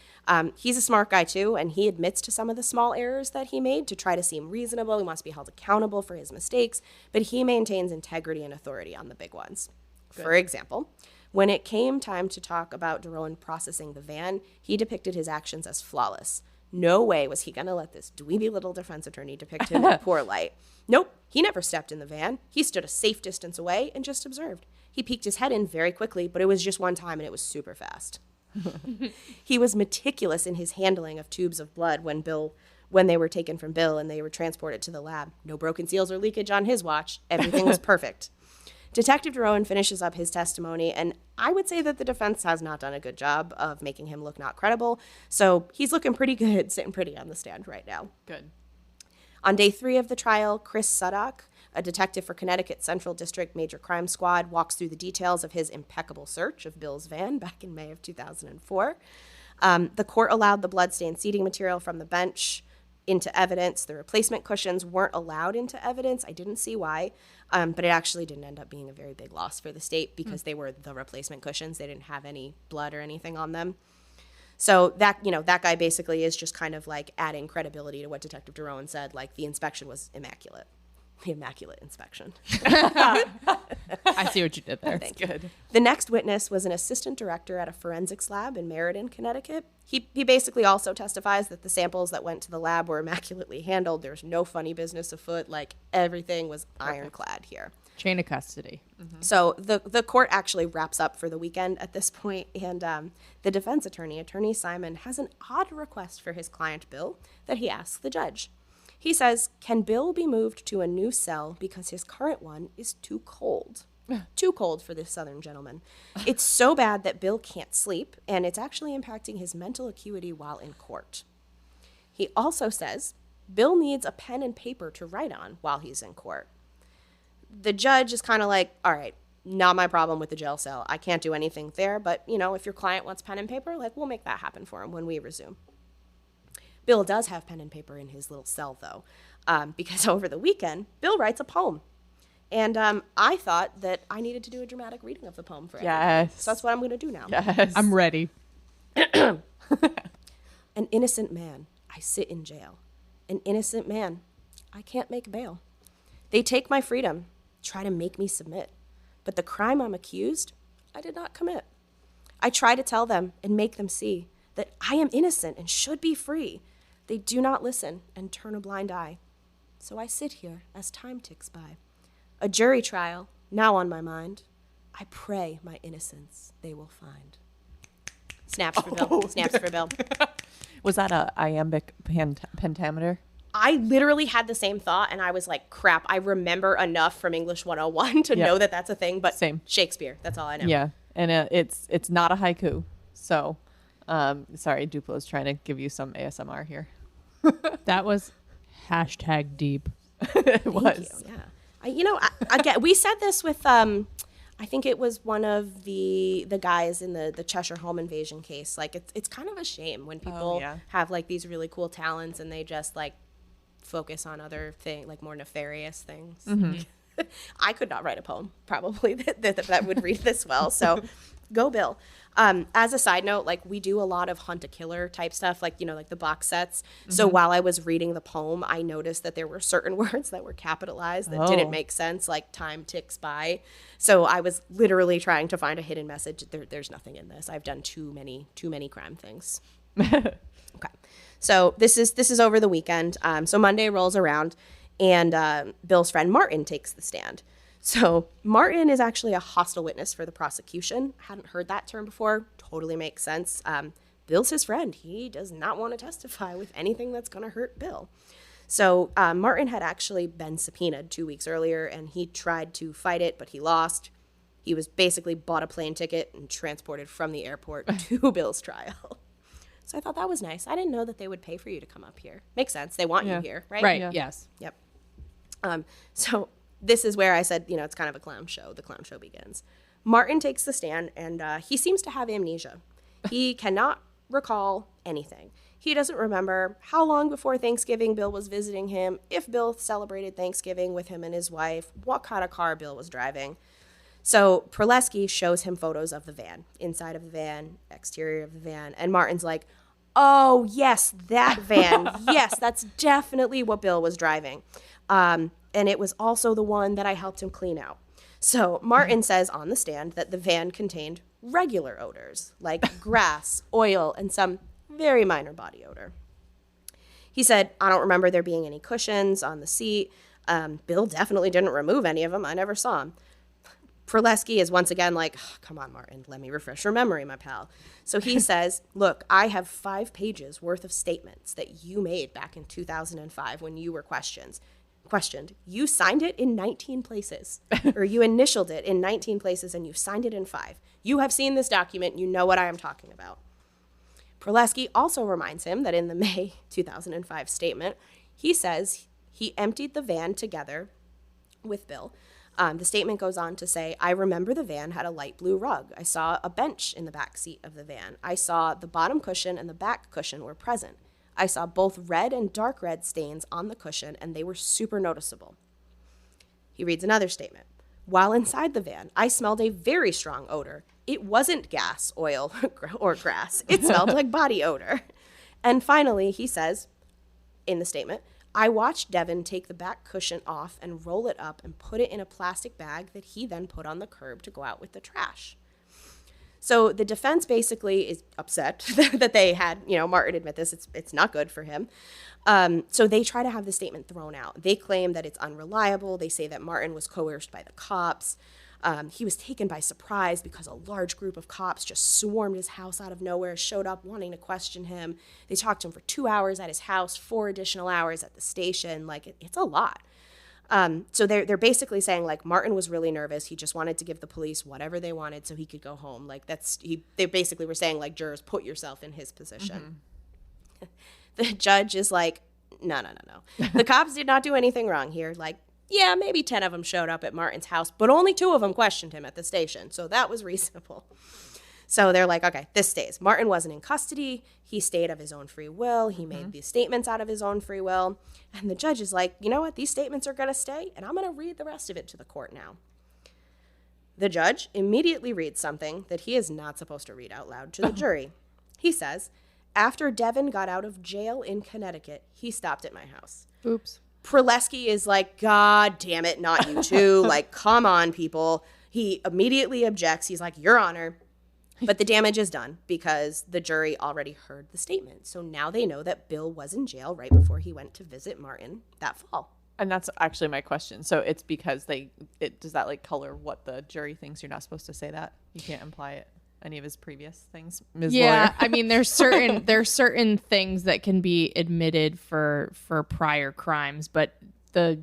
He's a smart guy, too, and he admits to some of the small errors that he made to try to seem reasonable. He wants to be held accountable for his mistakes, but he maintains integrity and authority on the big ones. Good. For example, When it came time to talk about DeRowan processing the van, he depicted his actions as flawless. No way was he going to let this dweeby little defense attorney depict him in a poor light. Nope, he never stepped in the van. He stood a safe distance away and just observed. He peeked his head in very quickly, but it was just one time and it was super fast. He was meticulous in his handling of tubes of blood when they were taken from Bill and they were transported to the lab. No broken seals or leakage on his watch. Everything was perfect. Detective DeRowan finishes up his testimony, and I would say that the defense has not done a good job of making him look not credible. So he's looking pretty good, sitting pretty on the stand right now. Good. On day 3 of the trial, Chris Suddock, a detective for Connecticut Central District Major Crime Squad, walks through the details of his impeccable search of Bill's van back in May of 2004. The court allowed the bloodstained seating material from the bench into evidence. The replacement cushions weren't allowed into evidence. I didn't see why, but it actually didn't end up being a very big loss for the state because they were the replacement cushions. They didn't have any blood or anything on them. So that guy basically is just kind of like adding credibility to what Detective DeRowan said. Like, the inspection was immaculate. The immaculate inspection. I see what you did there. That's good. The next witness was an assistant director at a forensics lab in Meriden, Connecticut. He basically also testifies that the samples that went to the lab were immaculately handled. There's no funny business afoot. Like, everything was ironclad here. Chain of custody. So the court actually wraps up for the weekend at this point, and the defense attorney, Attorney Simon, has an odd request for his client, Bill, that he asks the judge. He says, can Bill be moved to a new cell because his current one is too cold? Too cold for this Southern gentleman. It's so bad that Bill can't sleep, and it's actually impacting his mental acuity while in court. He also says Bill needs a pen and paper to write on while he's in court. The judge is kind of like, all right, not my problem with the jail cell. I can't do anything there, but, if your client wants pen and paper, like, we'll make that happen for him when we resume. Bill does have pen and paper in his little cell, though, because over the weekend, Bill writes a poem. And I thought that I needed to do a dramatic reading of the poem for everyone. Yes. So that's what I'm going to do now. Yes. I'm ready. An innocent man, I sit in jail. An innocent man, I can't make bail. They take my freedom, try to make me submit. But the crime I'm accused, I did not commit. I try to tell them and make them see that I am innocent and should be free. They do not listen and turn a blind eye. So I sit here as time ticks by. A jury trial, now on my mind. I pray my innocence they will find. Snaps for Bill. Snaps for Bill. Was that a iambic pentameter? I literally had the same thought, and I was like, crap, I remember enough from English 101 to know that that's a thing, but Same. Shakespeare, that's all I know. Yeah, and it's not a haiku. So, sorry, Duplo's trying to give you some ASMR here. That was #deep. It was. Again, we said this with, I think it was one of the guys in the Cheshire home invasion case. Like, it's kind of a shame when people have, like, these really cool talents and they just, like, focus on other things, like, more nefarious things. Mm-hmm. I could not write a poem, probably, that would read this well. So, go Bill. As a side note, like, we do a lot of hunt a killer type stuff, like, like the box sets. Mm-hmm. So while I was reading the poem, I noticed that there were certain words that were capitalized that didn't make sense, like time ticks by. So I was literally trying to find a hidden message. There's nothing in this. I've done too many crime things. Okay. So this is over the weekend. So Monday rolls around, and Bill's friend Martin takes the stand. So Martin is actually a hostile witness for the prosecution. Hadn't heard that term before. Totally makes sense. Bill's his friend. He does not want to testify with anything that's going to hurt Bill. So Martin had actually been subpoenaed 2 weeks earlier, and he tried to fight it, but he lost. He was basically bought a plane ticket and transported from the airport to Bill's trial. So I thought that was nice. I didn't know that they would pay for you to come up here. Makes sense. They want you here, right? Right, Yeah. yes. Yep. So this is where I said, it's kind of a clown show. The clown show begins. Martin takes the stand, and he seems to have amnesia. He cannot recall anything. He doesn't remember how long before Thanksgiving Bill was visiting him, if Bill celebrated Thanksgiving with him and his wife, what kind of car Bill was driving. So Prolesky shows him photos of the van, inside of the van, exterior of the van, and Martin's like, oh, yes, that van. Yes, that's definitely what Bill was driving. And it was also the one that I helped him clean out. So Martin says on the stand that the van contained regular odors like grass, oil, and some very minor body odor. He said, I don't remember there being any cushions on the seat. Bill definitely didn't remove any of them. I never saw him. Prolesky is once again like, oh, come on, Martin, let me refresh your memory, my pal. So he says, look, I have 5 pages worth of statements that you made back in 2005 when you were questioned. You signed it in 19 places, or you initialed it in 19 places, and you signed it in 5. You have seen this document. You know what I am talking about. Prolesky also reminds him that in the May 2005 statement, he says he emptied the van together with Bill. The statement goes on to say, I remember the van had a light blue rug. I saw a bench in the back seat of the van. I saw the bottom cushion and the back cushion were present. I saw both red and dark red stains on the cushion, and they were super noticeable. He reads another statement. While inside the van, I smelled a very strong odor. It wasn't gas, oil, or grass. It smelled like body odor. And finally, he says in the statement, I watched Devin take the back cushion off and roll it up and put it in a plastic bag that he then put on the curb to go out with the trash. So the defense basically is upset that they had, Martin admit this. It's not good for him. So they try to have the statement thrown out. They claim that it's unreliable. They say that Martin was coerced by the cops. He was taken by surprise because a large group of cops just swarmed his house out of nowhere, showed up wanting to question him. They talked to him for 2 hours at his house, 4 additional hours at the station. Like, it's a lot. So they're basically saying, like, Martin was really nervous. He just wanted to give the police whatever they wanted so he could go home. Like, they basically were saying, like, jurors, put yourself in his position. Mm-hmm. The judge is like, no. The cops did not do anything wrong here. Like, yeah, maybe 10 of them showed up at Martin's house, but only 2 of them questioned him at the station. So that was reasonable. So they're like, okay, this stays. Martin wasn't in custody. He stayed of his own free will. He made these statements out of his own free will. And the judge is like, you know what? These statements are going to stay, and I'm going to read the rest of it to the court now. The judge immediately reads something that he is not supposed to read out loud to the jury. He says, after Devin got out of jail in Connecticut, he stopped at my house. Oops. Prolesky is like, God damn it, not you too. Like, come on, people. He immediately objects. He's like, Your Honor. But the damage is done because the jury already heard the statement. So now they know that Bill was in jail right before he went to visit Martin that fall. And that's actually my question. So it's because does that like color what the jury thinks? You're not supposed to say that? You can't imply it. Any of his previous things, Ms. Yeah, Lawyer? I mean, there's certain things that can be admitted for prior crimes, but the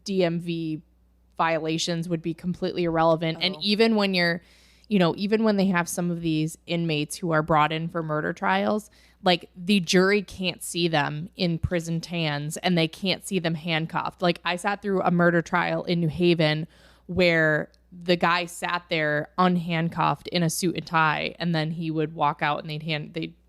DMV violations would be completely irrelevant. And even when even when they have some of these inmates who are brought in for murder trials, like the jury can't see them in prison tans and they can't see them handcuffed. Like I sat through a murder trial in New Haven where the guy sat there unhandcuffed in a suit and tie, and then he would walk out and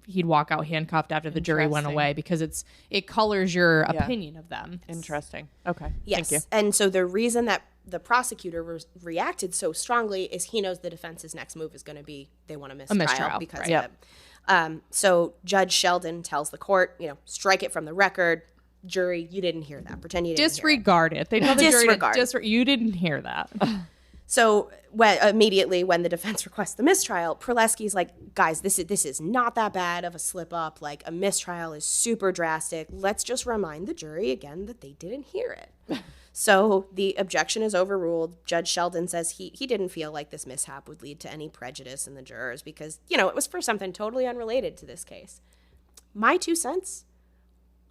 he'd walk out handcuffed after the jury went away because it colors your opinion of them. Interesting. Okay. Yes. Thank you. And so the reason that the prosecutor reacted so strongly is he knows the defense's next move is going to be they want a mistrial because of it. So Judge Sheldon tells the court, strike it from the record. Jury, you didn't hear that. Pretend you didn't disregard hear it. They tell the jury to you didn't hear that. So immediately when the defense requests the mistrial, Prolesky's like, guys, this is not that bad of a slip up. Like, a mistrial is super drastic. Let's just remind the jury again that they didn't hear it. So the objection is overruled. Judge Sheldon says he didn't feel like this mishap would lead to any prejudice in the jurors because, it was for something totally unrelated to this case. My 2 cents,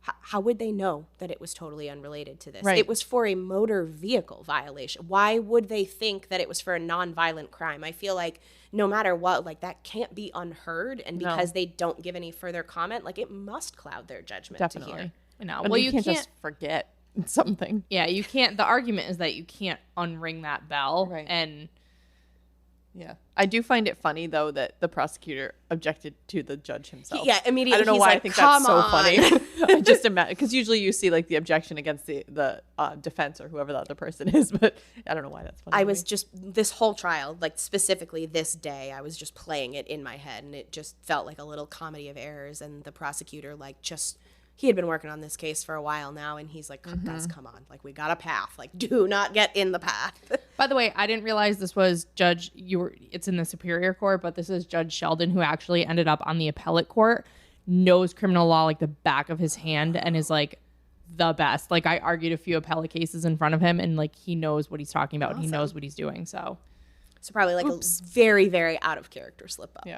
how would they know that it was totally unrelated to this? Right. It was for a motor vehicle violation. Why would they think that it was for a nonviolent crime? I feel like no matter what, like that can't be unheard. And because they don't give any further comment, like it must cloud their judgment. Definitely. To hear. No, well, you can't just forget something. Yeah, you can't. The argument is that you can't unring that bell. Right. And yeah. I do find it funny, though, that the prosecutor objected to the judge himself. Yeah, immediately. I don't know he's why like, I think that's so on. funny. I just imagine, because usually you see like the objection against the defense or whoever the other person is, but I don't know why that's funny. I was just, this whole trial, like specifically this day, I was just playing it in my head, and it just felt like a little comedy of errors, and the prosecutor, like, just, he had been working on this case for a while now, and he's like, guys, come on. Like, we got a path. Like, do not get in the path. By the way, I didn't realize this was it's in the Superior Court, but this is Judge Sheldon, who actually ended up on the appellate court, knows criminal law like the back of his hand, and is like the best. Like, I argued a few appellate cases in front of him, and like he knows what he's talking about. Awesome. And he knows what he's doing. So probably like a very, very out of character slip up.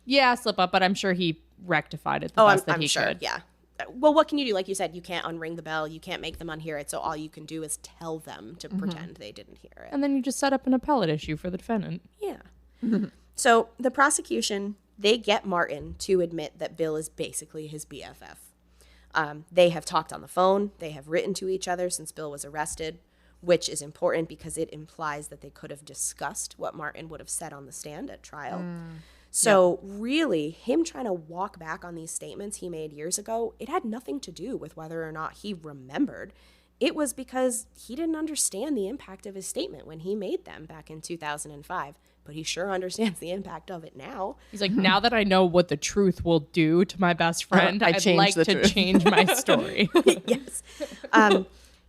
Yeah, slip up, but I'm sure he rectified it the best that he could. Yeah. Well, what can you do? Like you said, you can't unring the bell. You can't make them unhear it. So all you can do is tell them to pretend they didn't hear it. And then you just set up an appellate issue for the defendant. Yeah. So the prosecution, they get Martin to admit that Bill is basically his BFF. They have talked on the phone. They have written to each other since Bill was arrested, which is important because it implies that they could have discussed what Martin would have said on the stand at trial. So really, him trying to walk back on these statements he made years ago, it had nothing to do with whether or not he remembered. It was because he didn't understand the impact of his statement when he made them back in 2005. But he sure understands the impact of it now. He's like, now that I know what the truth will do to my best friend, I'd like to change my story. Yes.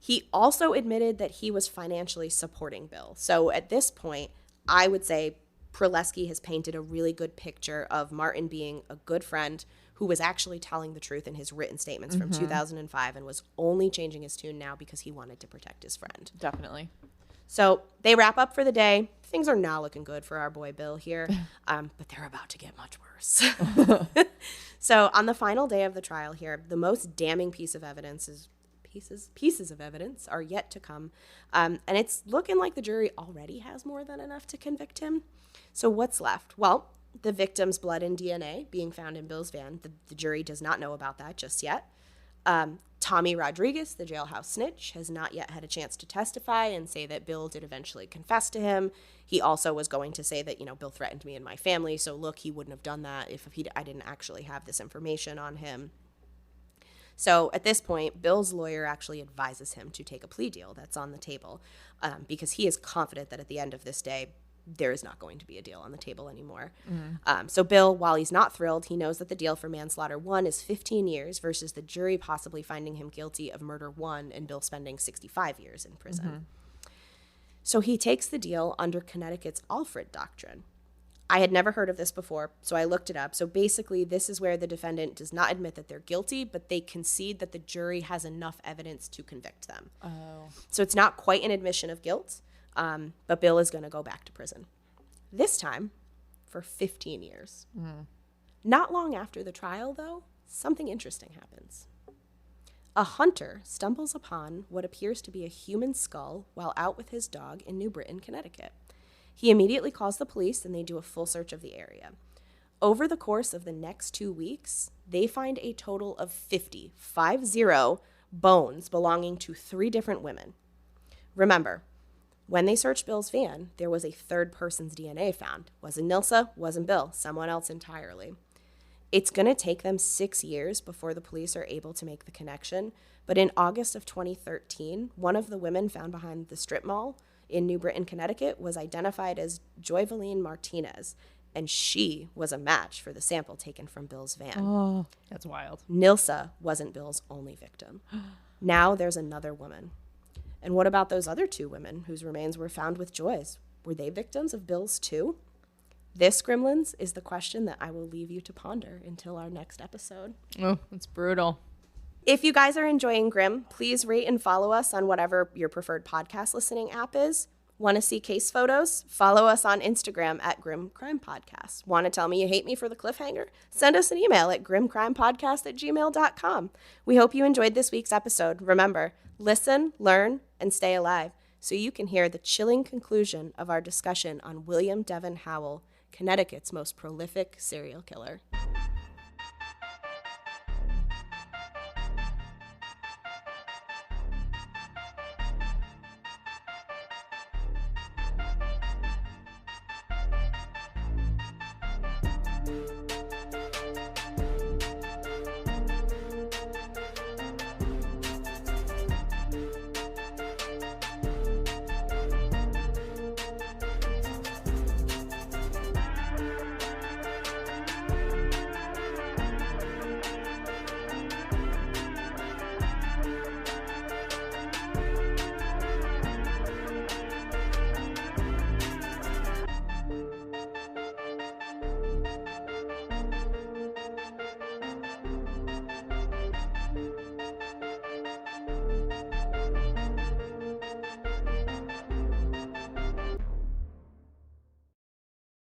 He also admitted that he was financially supporting Bill. So at this point, I would say Prolesky has painted a really good picture of Martin being a good friend who was actually telling the truth in his written statements from 2005 and was only changing his tune now because he wanted to protect his friend. Definitely. So they wrap up for the day. Things are not looking good for our boy Bill here, but they're about to get much worse. So on the final day of the trial here, the most damning piece of evidence is pieces of evidence are yet to come. And it's looking like the jury already has more than enough to convict him. So what's left? Well, the victim's blood and DNA being found in Bill's van. The jury does not know about that just yet. Tommy Rodriguez, the jailhouse snitch, has not yet had a chance to testify and say that Bill did eventually confess to him. He also was going to say that, Bill threatened me and my family, so look, he wouldn't have done that if I didn't actually have this information on him. So at this point, Bill's lawyer actually advises him to take a plea deal that's on the table because he is confident that at the end of this day, there is not going to be a deal on the table anymore. So Bill, while he's not thrilled, he knows that the deal for manslaughter 1 is 15 years versus the jury possibly finding him guilty of murder 1 and Bill spending 65 years in prison. So he takes the deal under Connecticut's Alfred doctrine. I had never heard of this before, so I looked it up. So basically, this is where the defendant does not admit that they're guilty, but they concede that the jury has enough evidence to convict them. So it's not quite an admission of guilt. But Bill is going to go back to prison. This time for 15 years. Not long after the trial, though, something interesting happens. A hunter stumbles upon what appears to be a human skull while out with his dog in New Britain, Connecticut. He immediately calls the police, and they do a full search of the area. Over the course of the next 2 weeks, they find a total of 50 bones belonging to 3 different women. Remember, when they searched Bill's van, there was a third person's DNA found. Wasn't Nilsa, wasn't Bill, someone else entirely. It's going to take them 6 years before the police are able to make the connection, but in August of 2013, one of the women found behind the strip mall in New Britain, Connecticut, was identified as Joyvaline Martinez, and she was a match for the sample taken from Bill's van. Oh, that's wild. Nilsa wasn't Bill's only victim. Now there's another woman. And what about those other 2 women whose remains were found with Joy's? Were they victims of Bill's too? This, Gremlins, is the question that I will leave you to ponder until our next episode. Oh, that's brutal. If you guys are enjoying Grim, please rate and follow us on whatever your preferred podcast listening app is. Want to see case photos? Follow us on Instagram at Grim Crime Podcast. Want to tell me you hate me for the cliffhanger? Send us an email at grimcrimepodcast@gmail.com. We hope you enjoyed this week's episode. Remember, listen, learn, and stay alive so you can hear the chilling conclusion of our discussion on William Devin Howell, Connecticut's most prolific serial killer.